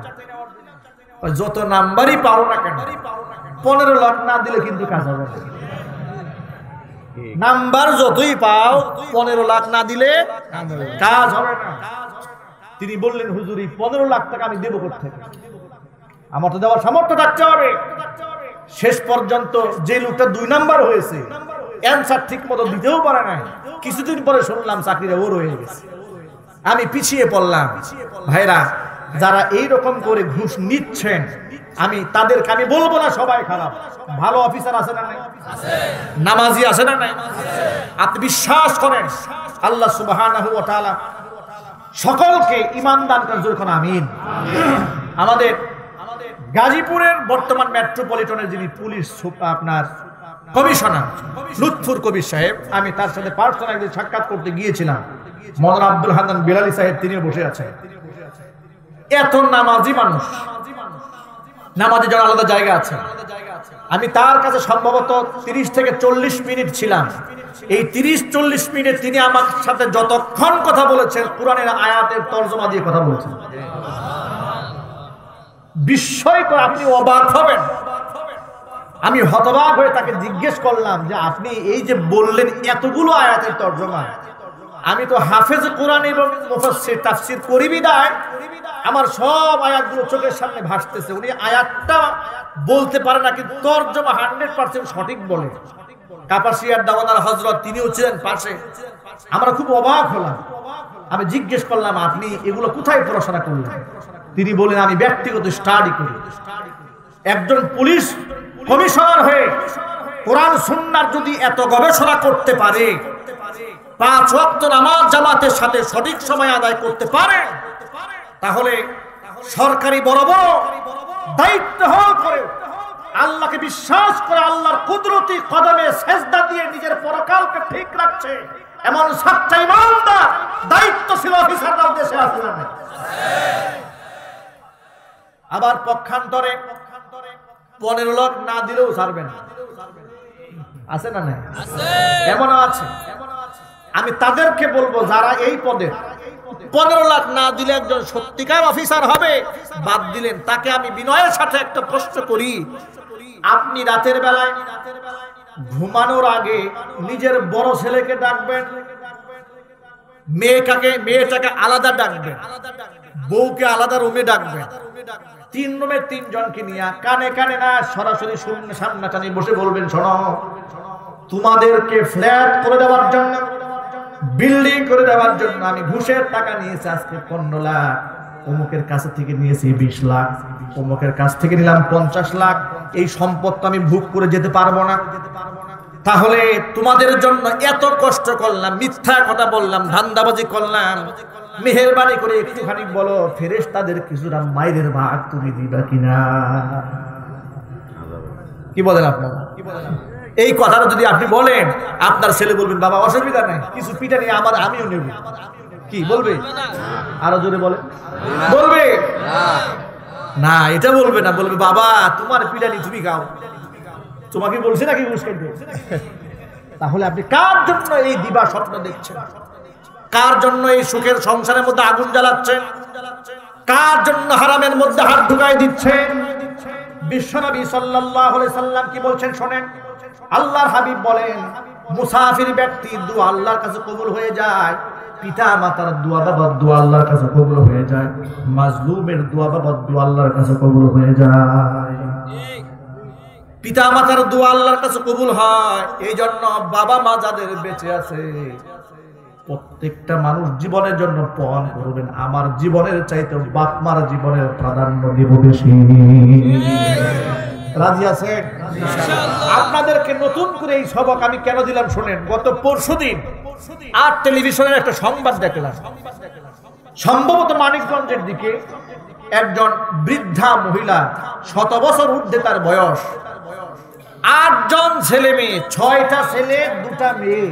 যত নাম্বারই পাও না কেন, 15 লাখ না দিলে কিন্তু কাজ হবে না। নাম্বার যতই পাও, 15 লাখ না দিলে কাজ হবে না। তিনি বললেন, হুজুরি 15 লাখ টাকা আমি দেবো কোথা থেকে? আমার তো দেওয়ার সামর্থ্য থাকতে হবে। শেষ পর্যন্ত যে লোকটা 2 নাম্বার হয়েছে, অ্যান্সার ঠিক মতো দিতেও পারে না। কিছুদিন পরে শুনলাম চাকরিটা ওর হয়ে গেছে। আমি পিছিয়ে পড়লাম। ভাইরা, যারা এই রকম করে ঘুষ নিচ্ছেন, আমি তাদেরকে আমি বলবো না সবাই খারাপ, ভালো অফিসার আছে না নাই? নামাজি আছে না নাই? আপনি বিশ্বাস করেন আল্লাহ সুবহানাহু ওয়া তাআলা সকলকে ঈমান দান করেন, আমিন। আমাদের গাজীপুরের বর্তমান মেট্রোপলিটনের যিনি পুলিশ আপনার কমিশনার লুৎফুর কবির সাহেব, আমি তার সাথে পার্সোনাল একদিন সাক্ষাৎ করতে গিয়েছিলাম। মওলানা আব্দুল হান্নান বিলালী সাহেব তিনিও বসে আছেন। এত নামাজি মানুষ, নামাজি যারা আলাদা জায়গা আছে, আমি তার কাছে সম্ভবত 30 থেকে 40 মিনিট ছিলাম। এই 30-40 মিনিট তিনি আমার সাথে যতক্ষণ কথা বলেছেন, কোরআনের আয়াতের তরজমা দিয়ে কথা বলেছেন। বিস্ময়কর, আপনি অবাক হবেন। আমি হতবাক হয়ে তাকে জিজ্ঞেস করলাম যে আপনি এই যে বললেন এতগুলো আয়াতের তরজমা, আমি তো হাফেজ কোরআন এবং মুফাসসির তাফসীর করি বিদায় আমার সব আয়াতগুলো চোখের সামনে ভাসতেছে। উনি আয়াতটা বলতে পারে না, কিন্তু তরজমা 100% সঠিক বলে। কাপাসিয়ার দাওয়াদার হযরত তিনিও ছিলেন পাশে। আমরা খুব অবাক হলাম। আমি জিজ্ঞেস করলাম, আপনি এগুলো কোথায় পড়াশোনা করলেন? তিনি বলেন, আমি ব্যক্তিগত স্টাডি করি। একজন পুলিশ কমিশনার হয়ে কোরআন সুন্নাহর যদি এত গবেষণা করতে পারে, 5 ওয়াক্ত নামাজ জামাতের সাথে সঠিক সময় আদায় করতে পারে, তাহলে সরকারি বড় বড় দায়িত্ব হওয়ার পরে আল্লাহকে বিশ্বাস করে আল্লাহর কুদরতি কদমে সেজদা দিয়ে নিজের পরকালকে ঠিক রাখছে এমন সচ্চা ইমানদার দায়িত্বশীল অফিসাররাও দেশে আছে না? আবার পক্ষান্তরে 15 লাখ না দিলেও ছাড়বে না, আছে না? নাই? এমনও আছে। আমি তাদেরকে বলবো, যারা এই পদে 15 লাখ না দিলে একজন সত্যিকার অফিসার হবে, বাদ দিলেন, তাকে আমি বিনয়ের সাথে একটা প্রশ্ন করি, আপনি রাতের বেলায় ঘুমানোর আগে নিজের বড় ছেলেকে ডাকবেন, মেয়েটাকে আলাদা ডাকবেন, বউকে আলাদা রুমে ডাকবেন, 3 রুমে 3 জনকে নিয়ে কানে কানে না, সরাসরি সামনাসামনি বসে বলবেন, শোনো, তোমাদেরকে ফ্ল্যাট করে দেওয়ার জন্য, বিল্ডিং করে দেওয়ার জন্য আমি ঘুষের টাকা নিয়েছি আজকে 15 লাখ, অমুকের কাছ থেকে নিয়েছি 20 লাখ, অমুকের কাছ থেকে নিলাম 50 লাখ, এই সম্পদ তো আমি ভোগ করে যেতে পারবো না। তাহলে তোমাদের জন্য এত কষ্ট করলাম, মিথ্যা কথা বললাম, ধান্দাবাজি করলাম, মেহেরবানি করে একটুখানি বলো ফেরেশতাদের কিছুটা মাইরের ভাগ তুমি দিবা কিনা? কি বলেন আপনারা? এই কথাটা যদি আপনি বলেন, আপনার ছেলে বলবেন, বাবা অসুবিধা নাই, কিছু পিঠা নিয়ে আমিও নেব। কি বলবে? আরো জোরে বলে, বলবে না? এটা বলবে না, বলবে বাবা তোমার পিঠা নিয়ে তুমি খাও। তোমাকে বলছে নাকি ঘুষ খাইতে? তাহলে আপনি কার জন্য এই দিবা স্বপ্ন দেখছেন? কার জন্য এই সুখের সংসারের মধ্যে আগুন জ্বালাচ্ছেন? কার জন্য হারামের মধ্যে হাত ঢুকাই দিচ্ছেন? বিশ্বনবী সাল্লাল্লাহু আলাইহি সাল্লাম কি বলছেন শোনেন। আল্লাহর হাবিব বলেন, মুসাফির ব্যক্তি দোয়া আল্লাহর কাছে কবুল হয়ে যায়, পিতা মাতার দোয়া বাবার দোয়া আল্লাহর কাছে কবুল হয়ে যায়, মাজলুমের দোয়া বাবার দোয়া আল্লাহর কাছে কবুল হয়ে যায়। পিতা মাতার দোয়া আল্লাহর কাছে কবুল হয়। এই জন্য বাবা মা যাদের বেঁচে আছে, প্রত্যেকটা মানুষ জীবনের জন্য পণ করবেন, আমার জীবনের চাইতে বাপ মার জীবনের প্রাধান্য দিব বেশি। রাজি আছেন? আপনাদেরকে নতুন করে এই সবক আমি কেন দিলাম শোনেন। গত পরশুদিন আর টেলিভিশনের একটা সংবাদ দেখলাম, সম্ভবত মানিকগঞ্জের দিকে একজন বৃদ্ধা মহিলা, 100 বছর ঊর্ধ্বে তার বয়স, 8 জন ছেলে মেয়ে, 6টা ছেলে 2টা মেয়ে।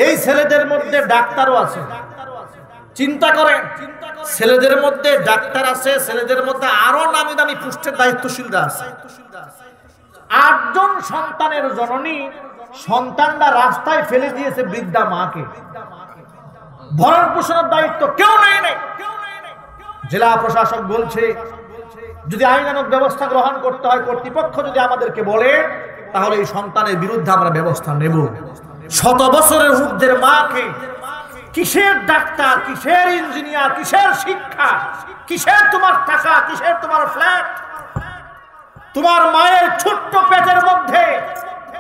এই ছেলেদের মধ্যে ডাক্তারও আছে। চিন্তা করেন, ছেলেদের মধ্যে ডাক্তার আছে, ছেলেদের মধ্যে আরো নামি দামি পোস্টের দায়িত্বশীলরা আছে। 8 জন সন্তানের জননী, সন্তানরা রাস্তায় ফেলে দিয়েছে বৃদ্ধা মাকে। ভরণ পোষণের দায়িত্ব কেউ নেই। জেলা প্রশাসক বলছে যদি আইনানুগ ব্যবস্থা গ্রহণ করতে হয়, কর্তৃপক্ষ যদি আমাদেরকে বলে, তাহলে এই সন্তানের বিরুদ্ধে আমরা ব্যবস্থা নেব। 100 বছরের ঊর্ধ্বের মাকে কিসের ডাক্তার, কিসের ইঞ্জিনিয়ার, কিসের শিক্ষা, কিসের তোমার টাকা, কিসের তোমার ফ্ল্যাট? তোমার মায়ের ছোট্ট পেটের মধ্যে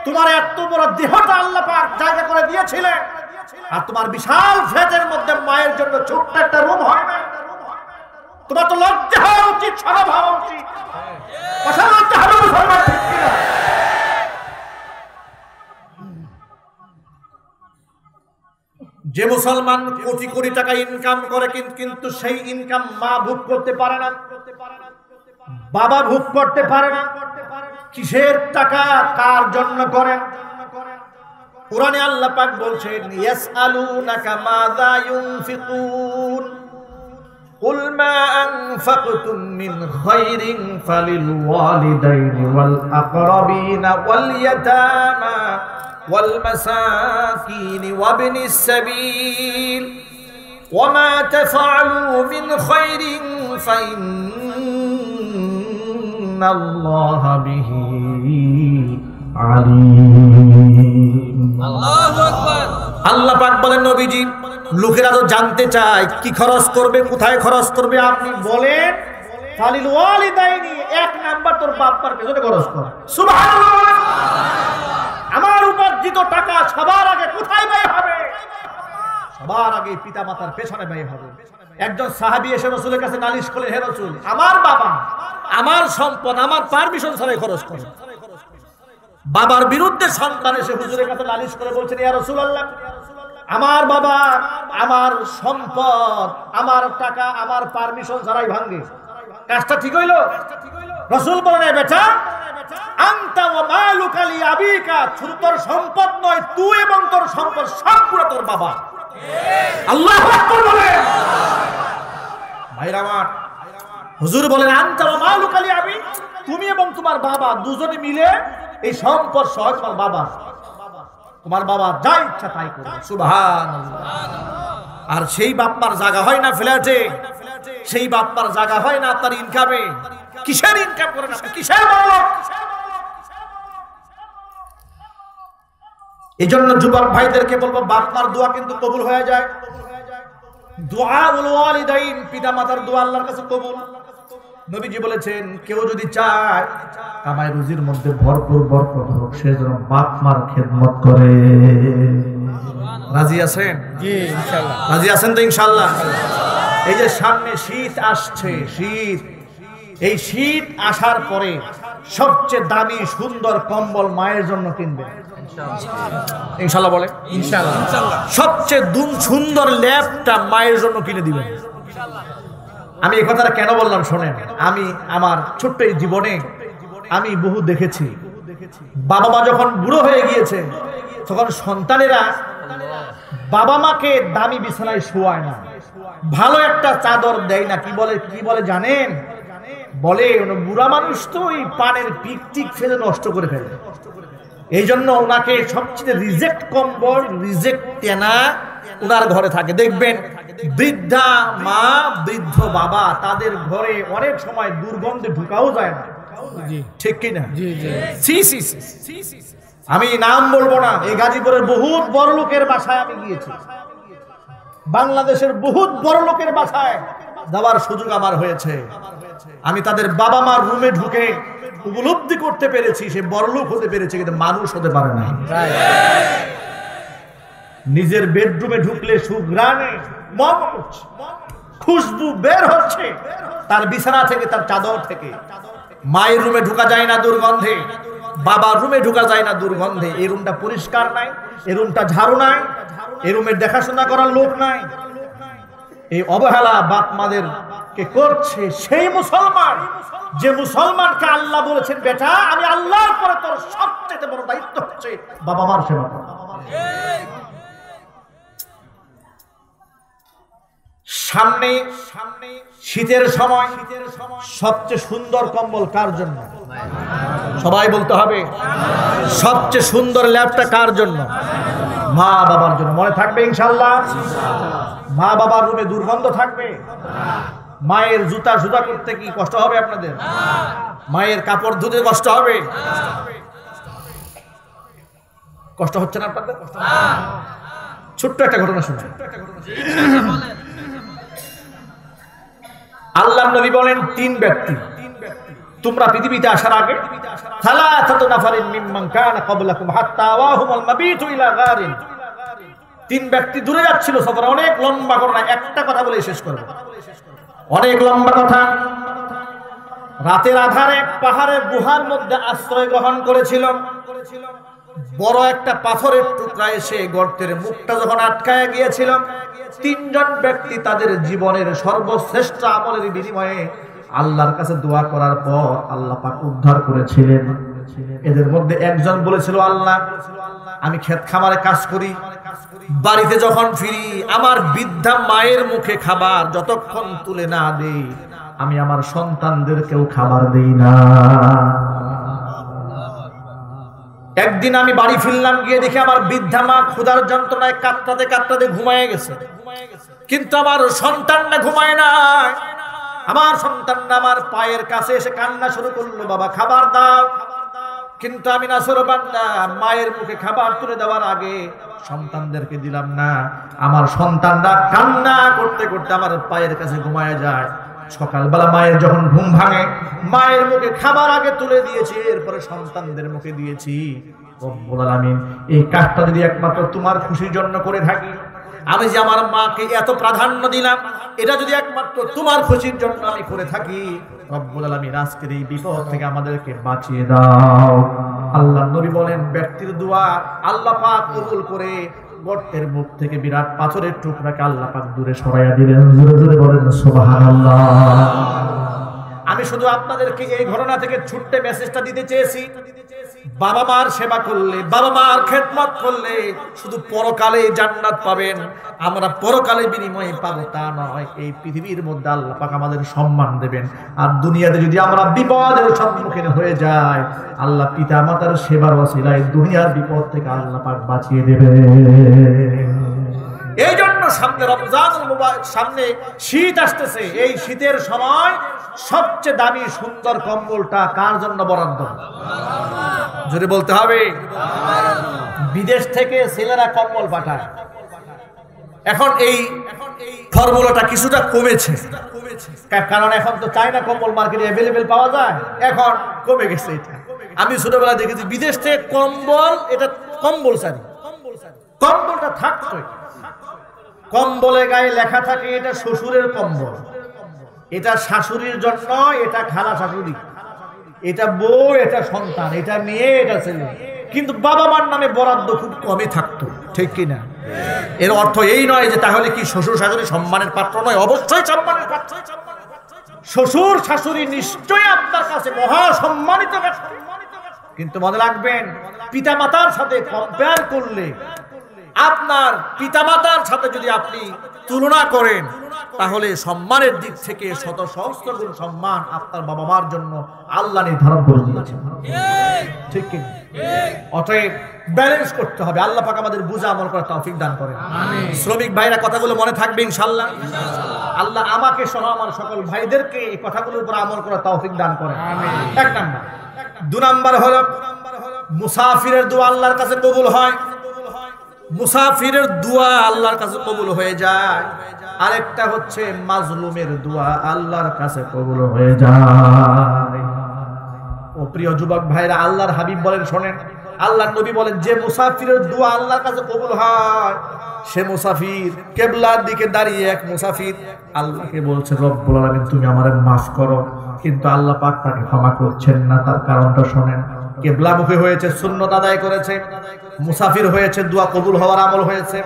তোমার এত বড় দেহটা আল্লাহ পাক জায়গা করে দিয়েছিলেন, আর তোমার বিশাল ফ্ল্যাটের মধ্যে মায়ের জন্য ছোট্ট একটা রুম হয় না? তোমার তো লজ্জা হওয়া উচিত, শরম হওয়া উচিত। যে মুসলমান কোটি কোটি টাকা ইনকাম করে, কিন্তু সেই ইনকাম মা ভোগ করতে পারে না, বাবা ভোগ করতে পারে না, কিসের টাকা কার জন্য করেন? কুরআনে আল্লাহ পাক বলছেন, ইয়াসআলুনাকা মাযা ইউনফিকুন কুল মা আনফাকতুম মিন খায়রিন ফালিল ওয়ালিদাইনি ওয়াল আকরাবিনা ওয়াল ইয়াতামা ওয়াল মাসাকিনি ওয়াবনিস সাবিল ওয়া মা তাফআলু মিন খায়রিন ফাইন্নাল্লাহা বিহি আলিম। আল্লাহু আকবার। আল্লাহ পাক বলেন, নবীজি, লোকেরা তো জানতে চায় কি খরচ করবে, কোথায় খরচ করবে, আপনি বলেন ফালিল ওয়ালিদাইনি, 1 নাম্বার তোর বাপ-মার পেছনে খরচ কর। সুবহানাল্লাহ। আমার উপার্জিত টাকা সবার আগে কোথায় ব্যয় হবে? সবার আগে পিতামাতার পেছনে ব্যয় হবে। একজন সাহাবী এসে রাসূলের কাছে নালিশ করলেন, হে রাসূল, আমার বাবা আমার সম্পদ আমার পারমিশন ছাড়াই খরচ করে। বাবার বিরুদ্ধে সন্তান এসে হুজুরের কাছে নালিশ করে বলছেন, ইয়া রাসূলুল্লাহ, আমার বাবা আমার সম্পদ আমার টাকা আমার পারমিশন ছাড়াই ভাঙে, কাজটা ঠিক হইল? রাসূল বলেন, বেটা, আনতা ওয়া মালুকা লি আবিকা, শুধু তোর সম্পদ নয়, তুই এবং তোর সম্পদ সবগুলো তোর বাবা। আল্লাহু আকবার বলেন। ভাইরা আমার, হুজুর বলেন, আনতা ওয়া মালুকা লি আবি, তুমি এবং তোমার বাবা দুজনে মিলে এই সম্পদ সহ তোমার বাবা, তোমার বাবা যা ইচ্ছা তাই করবে। সুবহানাল্লাহ। আর সেই বাপমার জায়গা হয় না ফ্ল্যাটে, সেই বাপমার জায়গা হয় না তার ইনকামে। কিসের ইনকাম করেন আপনি? কিসের বড়? এই জন্য যুবক ভাইদেরকে বলবো, বাপমার দোয়া কিন্তু কবুল হয়ে যায়। দুআউল ওয়ালিদাইন, পিতা মাতার দোয়া আল্লাহর কাছে কবুল। নবীজি বলেছেন, কেউ যদি চায় কামাই রুজির মধ্যে ভরপুর বরকত হোক, সে যেন বাপ মার খেদমত করে। রাজি আছেন? জি ইনশাআল্লাহ। রাজি আছেন তো ইনশাআল্লাহ? এই যে সামনে শীত আসছে, শীত, এই শীত আসার পরে সবচেয়ে দামি সুন্দর কম্বল মায়ের জন্য কিনবেন ইনশাআল্লাহ। বলে ইনশাআল্লাহ। সবচেয়ে সুন্দর ল্যাপটা মায়ের জন্য কিনে দিবেন ইনশাআল্লাহ। আমি এই কথাটা কেন বললাম শোনেন, আমি আমার ছোট্ট এই জীবনে আমি বহু দেখেছি, বাবা মা যখন বুড়ো হয়ে গিয়েছে তখন সন্তানেরা বাবা মাকে দামি বিছানায় শোয়ায় না, ভালো একটা চাদর দেয় না। কি বলে জানেন? বলে বুড়া মানুষ তো ওই পানের পিক টিক ফেলে নষ্ট করে ফেলে, এই জন্য ওনাকে সবচেয়ে রিজেক্ট কম্বল, রিজেক্ট তেনা ওনার ঘরে থাকে। দেখবেন বৃদ্ধা মা বৃদ্ধ বাবা, তাদের ঘরে অনেক সময় দুর্গন্ধে ঢুকাও যায় না, ঠিক কিনা? আমি নাম বলবো না, এই গাজীপুরের বহুত বড় লোকের বাসায় আমি গিয়েছি, বাংলাদেশের বহুত বড় লোকের বাসায় যাওয়ার সুযোগ আমার হয়েছে। আমি তাদের বাবা মার রুমে ঢুকে উপলব্ধি করতে পেরেছি সে বড়লোক হতে পেরেছে, কিন্তু মানুষ হতে পারে না। নিজের বেডরুমে ঢুকলে সুঘ্রাণে খুশবু বের হচ্ছে তার বিছানা থেকে, তার চাদর থেকে। মায়ের রুমে ঢুকা যায় না দুর্গন্ধে, বাবার রুমে ঢোকা যায় না দুর্গন্ধে। এই রুমটা পরিষ্কার নাই, এই রুমটা ঝাড়ু নাই, এই রুমের দেখাশোনা করার লোক নাই। এই অবহেলা বাপ মাদের কে করছে সেই মুসলমান, যে মুসলমানকে আল্লাহ বলেছেন বেটা আমি আল্লাহর পরে তোর সবচেয়ে বড় দায়িত্ব হচ্ছে বাবা মার সেবা করা। সামনে শীতের সময় সবচেয়ে সুন্দর কম্বল কার জন্য? সবাই বলতে হবে। সবচেয়ে সুন্দর ল্যাপটা কার জন্য? মা বাবার জন্য। মনে থাকবে ইনশাআল্লাহ? মা বাবার রুমে দুর্গন্ধ থাকবে? মায়ের জুতা সুতা করতে কি কষ্ট হবে আপনাদের? মায়ের কাপড় ধুতে কষ্ট হবে? কষ্ট হচ্ছে না আপনাদের? ছোট্ট একটা ঘটনা শুনে আল্লাহ নবী বলেন, তিন ব্যক্তি তোমরা পৃথিবীতে আসার আগে তিন ব্যক্তি দূরে যাচ্ছিল সফরে। অনেক লম্বা ঘটনা, একটা কথা বলে শেষ করব। অনেক লম্বা কথা। রাতের আধারে পাহাড়ের গুহার মধ্যে আশ্রয় গ্রহণ করেছিল। বড় একটা পাথরের টুকরা এসে গর্তের মুখটা যখন আটকায় গিয়েছিল, তিনজন ব্যক্তি তাদের জীবনের সর্বশ্রেষ্ঠ আমলের বিনিময়ে আল্লাহর কাছে দোয়া করার পর আল্লাহ পাক উদ্ধার করেছিলেন। এদের মধ্যে একজন বলেছিল, আল্লাহ আমি ক্ষেত খামারে কাজ করি, বাড়িতে যখন ফিরি আমার বৃদ্ধা মায়ের মুখে খাবার যতক্ষণ তুলে না দেই আমি আমার সন্তানদেরকেও খাবার দেই না। একদিন আমি বাড়ি ফিরলাম, গিয়ে দেখি আমার বৃদ্ধা মা ক্ষুধার যন্ত্রণায় কাঁদতে কাঁদতে ঘুমায় গেছে, কিন্তু আমার সন্তানটা ঘুমায় না। আমার সন্তানটা আমার পায়ের কাছে এসে কান্না শুরু করলো, বাবা খাবার দাও। কিন্তু আমি নাফরমানরা মায়ের মুখে খাবার তুলে দেওয়ার আগে সন্তানদেরকে দিলাম না। আমার সন্তানরা কান্না করতে করতে আমার পায়ের কাছে ঘুমায় যায়। সকালবেলা মায়ের যখন ঘুম ভাঙে, মায়ের মুখে খাবার আগে তুলে দিয়েছি, এরপরে সন্তানদের মুখে দিয়েছি। রব্বুল আলামিন, এই কাজটা যদি একমাত্র তোমার খুশির জন্য করে থাকি, আমি যে আমার মাকে এত প্রাধান্য দিলাম, এটা যদি একমাত্র তোমার খুশির জন্য আমি করে থাকি, রব্বুল আলামিন আজকের এই বিপদ থেকে আমাদেরকে বাঁচিয়ে দাও। আল্লাহ নবী বলেন, ব্যক্তির দোয়া আল্লাহ পাক কবুল করে গর্তের মুখ থেকে বিরাট পাথরের টুকরাকে আল্লাহ পাক দূরে সরাইয়া দিলেন। জোরে জোরে বলেন সুবহানাল্লাহ। আমি শুধু আপনাদেরকে এই ঘটনা থেকে ছোট্ট মেসেজটা দিতে চেয়েছি, বাবা মার সেবা করলে, বাবা মার খেদমত করলে শুধু পরকালে জান্নাত পাবেন, আমরা পরকালে বিনিময়ে পাবো তা নয়, এই পৃথিবীর মধ্যে আল্লাহ পাক আমাদের সম্মান দেবেন। আর দুনিয়াতে যদি আমরা বিপদের সম্মুখীন হয়ে যাই, আল্লাহ পিতা মাতার সেবার ওসিলায় দুনিয়ার বিপদ থেকে আল্লাহ পাক বাঁচিয়ে দেবে। এই জন্য সামনে রমজানুল মুবারক, সামনে শীত আসতেছে। এই শীতের সময় সবচেয়ে দামি সুন্দর কম্বলটা কার জন্য বরাদ্দ? জোরে বলতে হবে। বিদেশ থেকে ছেলেরা কম্বল পাঠায়। এখন এই ফর্মুলাটা কিছুটা কমেছে, কারণ এখন তো চায়না কম্বল মার্কেটে অ্যাভেলেবেল পাওয়া যায়, এখন কমে গেছে এটা। আমি ছোটবেলায় দেখেছি বিদেশ থেকে কম্বল, এটা কম্বলসারি, কম্বলটা থাকতোই। কম্বলে গায়ে লেখা থাকে এটা শ্বশুরের কম্বল, এটা শাশুড়ির জন্য, এটা খালা শাশুড়ি, এটা বউ, এটা সন্তান, এটা মেয়ে, এটা ছেলে। কিন্তু বাবা মার নামে বরাদ্দ খুব কমে থাকতো, ঠিক কিনা? এর অর্থ এই নয় যে তাহলে কি শ্বশুর শাশুড়ি সম্মানের পাত্র নয়? অবশ্যই সম্মানের পাত্র। শ্বশুর শাশুড়ি নিশ্চয়ই আপনার কাছে মহা সম্মানিত, কিন্তু মনে রাখবেন পিতামাতার সাথে কম্পেয়ার করলে, আপনার পিতামাতার সাথে যদি আপনি তুলনা করেন, তাহলে সম্মানের দিক থেকে শত সহস্র গুণ সম্মান আপনার বাবা মার জন্য আল্লাহ নির্ধারণ করে দিয়েছেন, ঠিক কি? অতএব ব্যালেন্স করতে হবে। আল্লাহ পাক আমাদের বুঝা আমল করার তৌফিক দান করেন। শ্রমিক ভাইরা কথাগুলো মনে থাকবে ইনশাআল্লাহ। আল্লাহ আমাকে সহ আমার সকল ভাইদেরকে এই কথাগুলোর উপর আমল করার তৌফিক দান করেন। এক নাম্বার। দুই নাম্বার হলো মুসাফিরের দোয়া আল্লাহর কাছে কবুল হয়। মুসাফিরের দোয়া আল্লাহর কাছে কবুল হয়ে যায়। আরেকটা হচ্ছে মাজলুমের দোয়া আল্লাহর কাছে কবুল হয়ে যায়। ও প্রিয় যুবক ভাইরা, আল্লাহর হাবিব বলেন, শোনেন, আল্লাহর নবী বলেন যে মুসাফিরের দোয়া আল্লাহর কাছে কবুল হয়, সে মুসাফির কিবলার দিকে দাঁড়িয়ে এক মুসাফির আল্লাহকে বলছে, রব্বুল আলামিন তুমি আমারে মাফ করো, কিন্তু আল্লাহ পাক তাকে ক্ষমা করছেন না। তার কারণটা শুনেন, কিবলামুখী হয়েছে, সুন্নত আদায় করেছে, মুসাফির হয়েছে, দোয়া কবুল হওয়ার আমল হয়েছে,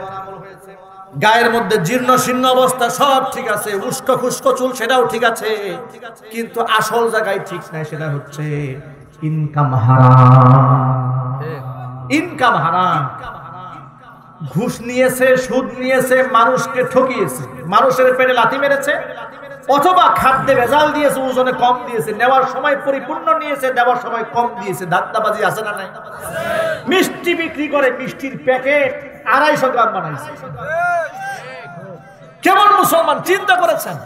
গায়ের মধ্যে জীর্ণ শীর্ণ অবস্থা সব ঠিক আছে, উস্কো খুস্কো চুল সেটাও ঠিক আছে, কিন্তু আসল জায়গায় ঠিক নাই, সেটা হচ্ছে ইনকাম হারাম। ইনকাম হারাম, ঘুষ নিয়েছে, সুদ নিয়েছে, মানুষকে ঠকিয়েছে, মানুষের পেটে লাথি মেরেছে, অথবা খাদ্যে ভেজাল দিয়েছে, ওজনে কম দিয়েছে, নেওয়ার সময় পরিপূর্ণ নিয়েছে, দেওয়ার সময় কম দিয়েছে। ধান্দাবাজি আছে না নাই? মিষ্টি বিক্রি করে, মিষ্টির প্যাকেট 250 গ্রাম বানাইছে। কেমন মুসলমান চিন্তা করেছেন?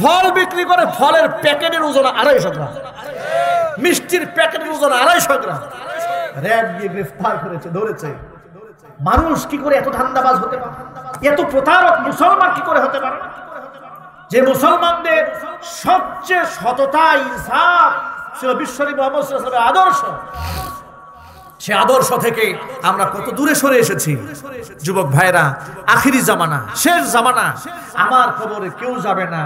ফল বিক্রি করে, ফলের প্যাকেটের ওজন 250 গ্রাম, মিষ্টির প্যাকেটের ওজন 250 গ্রাম। র্যাব দিয়ে গ্রেফতার করেছে, ধরেছে। মানুষ কি করে এত ধান্দাবাজ হতে পারে? এত প্রতারক মুসলমান কি করে হতে পারে? যে মুসলমানদের সবচেয়ে সততা, ইনসাফ ছিল বিশ্বনবী মুহাম্মদ সাল্লাল্লাহু আলাইহি ওয়াসাল্লামের আদর্শ, সে আদর্শ থেকে আমরা কত দূরে সরে এসেছি। যুবক ভাইরা, আখিরি জামানা, শেষ জামানা, আমার খবরে কেউ যাবে না,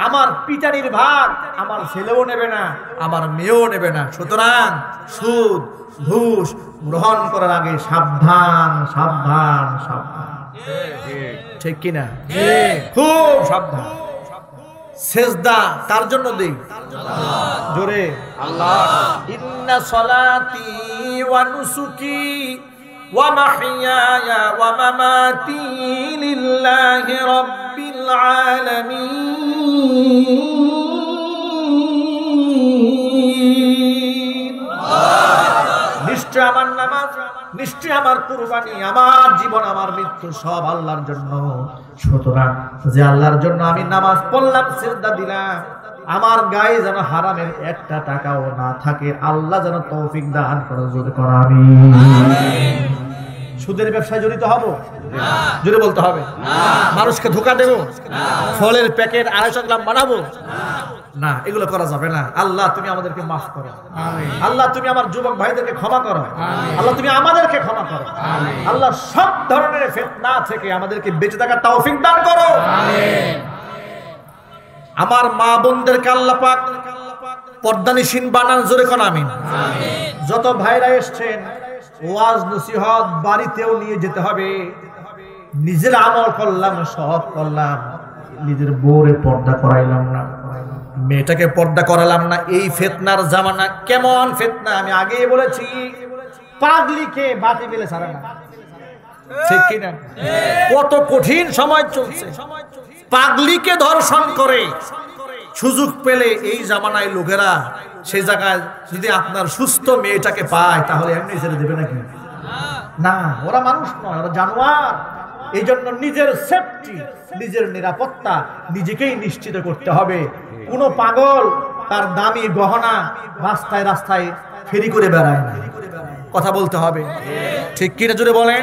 আমার পিটানির ভাগ আমার ছেলেও নেবে না, আমার মেয়েও নেবে না। সুতরাং সুদ ঘুষ গ্রহণ করার আগে সাবধান, সাবধান, সাবধান। ঠিক কিনা? খুব সাবধান। সেজদা কার জন্য দেই? জোরে আল্লাহ। ইন্না সলাতি ওয়া নুসুকি ওয়া মাহইয়ায়া ওয়া মামাতি লিল্লাহি রাব্বিল আলামিন। নিশ্চয় আমার নামাজ, নিশ্চয় আমার কুরবানি, আমার জীবন, আমার মৃত্যু সব আল্লাহর জন্য। সুতরাং যে আল্লাহর জন্য আমি নামাজ পড়লাম, সিজদা দিলাম, আমার গায়ে যেন হারামের একটা টাকাও না থাকে, আল্লাহ যেন তৌফিক দান করে। আমিন। সুদের ব্যবসায় জড়িত হব? জোরে বলতে হবে। মানুষকে ধোঁকা দেব? ফলের প্যাকেট 250 গ্রাম বানাবো? না, এগুলো করা যাবে না। আল্লাহ তুমি আমাদেরকে মাফ করো। আল্লাহ তুমি আমার যুবক ভাইদেরকে ক্ষমা করো। আল্লাহ তুমি আমাদেরকে ক্ষমা করো। আল্লাহ সব ধরনের ফিতনা থেকে আমাদেরকে বেঁচে থাকার তৌফিক দান করো। আমার মা বোনদেরকে আল্লাহ পাক পর্দানিশীন বানান, জোরে কোন আমিন। যত ভাইরা এসছেন, ওয়াজ নসিহত বাড়িতেও নিয়ে যেতে হবে। নিজের আমল করলাম, সব করলাম, নিজের বউরে পর্দা করাইলাম না, মেয়েটাকে পর্দা করালাম না। এই ফিতনার জামানা। কেমন ফিতনা? আমি আগেই বলেছি, পাগলিকে বাতি পেলে ছাড়ে না। ঠিক কিনা? কত কঠিন সময় চলছে। পাগলিকে ধর্ষণ করে সুযোগ পেলে এই জামানায় লোকেরা সেই জায়গায় যদি আপনার সুস্থ মেয়েটাকে পায়, তাহলে এমনি ছেড়ে দেবে নাকি? না, ওরা মানুষ নয়, ওরা জানোয়ার। এই জন্য নিজের সেফটি, নিজের নিরাপত্তা নিজেকেই নিশ্চিত করতে হবে। কোন পাগল তার দামি গহনা রাস্তায় রাস্তায় ফেরি করে বেড়ায় না। কথা বলতে হবে, ঠিক কিনা? জুড়ে বলেন।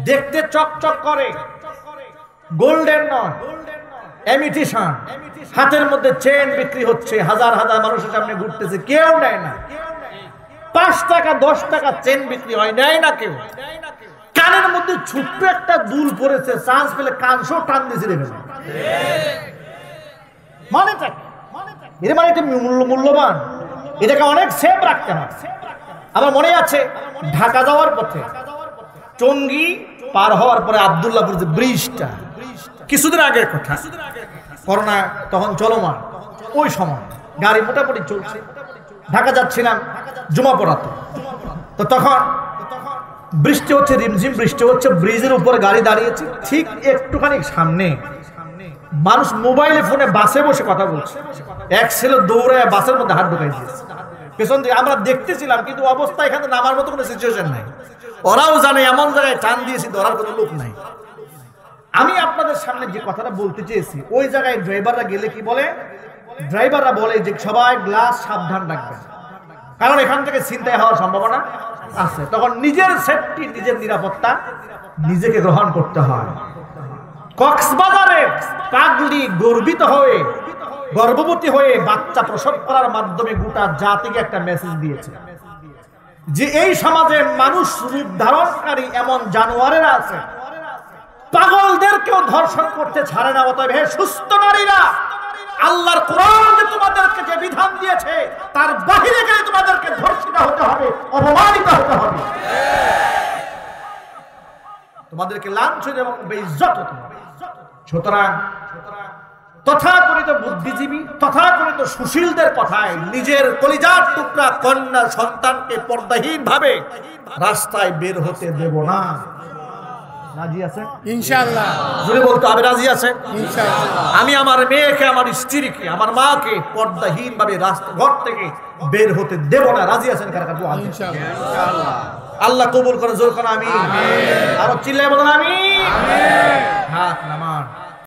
দেখতে চকচক করে, গোল্ডেন নয়, ইমিটেশন। হাতের মধ্যে চেন বিক্রি হচ্ছে, হাজার হাজার মানুষের সামনে ঘুরতেছে, কেউ নেয় না। 5 টাকা 10 টাকা চেন বিক্রি হয়, নেয় না কেউ। কানের মধ্যে ছোট্ট একটা দুল পড়েছে, চান্স পেলে কানসও টান দিয়েছে রে। মানেটা এর মানে এটা মূল্যবান, এটাকে অনেক সেফ রাখতে হয়। আমার মনে আছে ঢাকা যাওয়ার পথে টঙ্গী পার হওয়ার পরে আব্দুল্লাহপুর যে ব্রিজটা, কিছুদিন আগের কথা, করোনা তখন চলমান, ওই সময় গাড়ি মোটামুটি চলছে, ঢাকা যাচ্ছিলাম জুমা পড়াতে। তো তখন বৃষ্টি হচ্ছে, রিমঝিম বৃষ্টি হচ্ছে, ব্রিজের উপরে গাড়ি দাঁড়িয়েছে, ঠিক একটুখানি সামনে মানুষ মোবাইলে ফোনে বাসে বসে কথা বলছে। এক ছেলে দৌড়ায় বাসের মধ্যে হাত ঢুকাই দিয়েছে পেছন থেকে। আমরা দেখতেছিলাম, কিন্তু অবস্থা এখানে নামার মতো কোনো সিচুয়েশন নাই। ওরাও জানে এমন জায়গায় টান দিয়েছি, ধরার কোনো লোক নাই। আমি আপনাদের সামনে যে কথাটা বলতে চেয়েছি, ওই জায়গায় ড্রাইভাররা গেলে কি বলে? ড্রাইভাররা বলে যে সবাই গ্লাস সাবধান রাখবেন, কারণ এখান থেকে ছিনতাই হওয়ার সম্ভাবনা আছে। তখন নিজের সেফটি, নিজের নিরাপত্তা নিজেকে গ্রহণ করতে হয়। কক্সবাজারে পাগলি গর্বিত হয়ে, গর্ভবতী হয়ে বাচ্চা প্রসব করার মাধ্যমে গোটা জাতিকে একটা মেসেজ দিয়েছে যে এই সমাজে মানুষ রূপ ধারণকারী এমন জানোয়ারেরা আছে, পাগলদেরকেও ধর্ষণ করতে ছাড়ে না। অতএব হে সুস্থ নারীরা, আল্লাহর কোরআন যে তোমাদেরকে যে বিধান দিয়েছে তার বাহিরে গেলে তোমাদেরকে ধর্ষিত হতে হবে, অপমানিত হতে হবে, তোমাদেরকে লাঞ্ছনা এবং বেইজ্জত হতে হবে। সুতরাং তথাকথিত বুদ্ধিজীবী, তথাকথিত সুশীলদের কথায় নিজের কলিজার টুকরা কন্যা সন্তানকে পর্দাহীন ভাবে রাস্তায় বের হতে দেব না। রাজি আছে ইনশাআল্লাহ? জোরে বলতে হবে, রাজি আছে ইনশাআল্লাহ? আমি আমার মেয়েকে, আমার স্ত্রীকে, আমার মাকে পর্দাহীন ভাবে রাস্তা ঘর থেকে বের হতে দেব না। রাজি আছেন কারা কারা? ইনশাআল্লাহ। আল্লাহ কবুল করেন। জোর করে আমিন। আরো চিল্লায় বলেন আমিন। হাত নামান।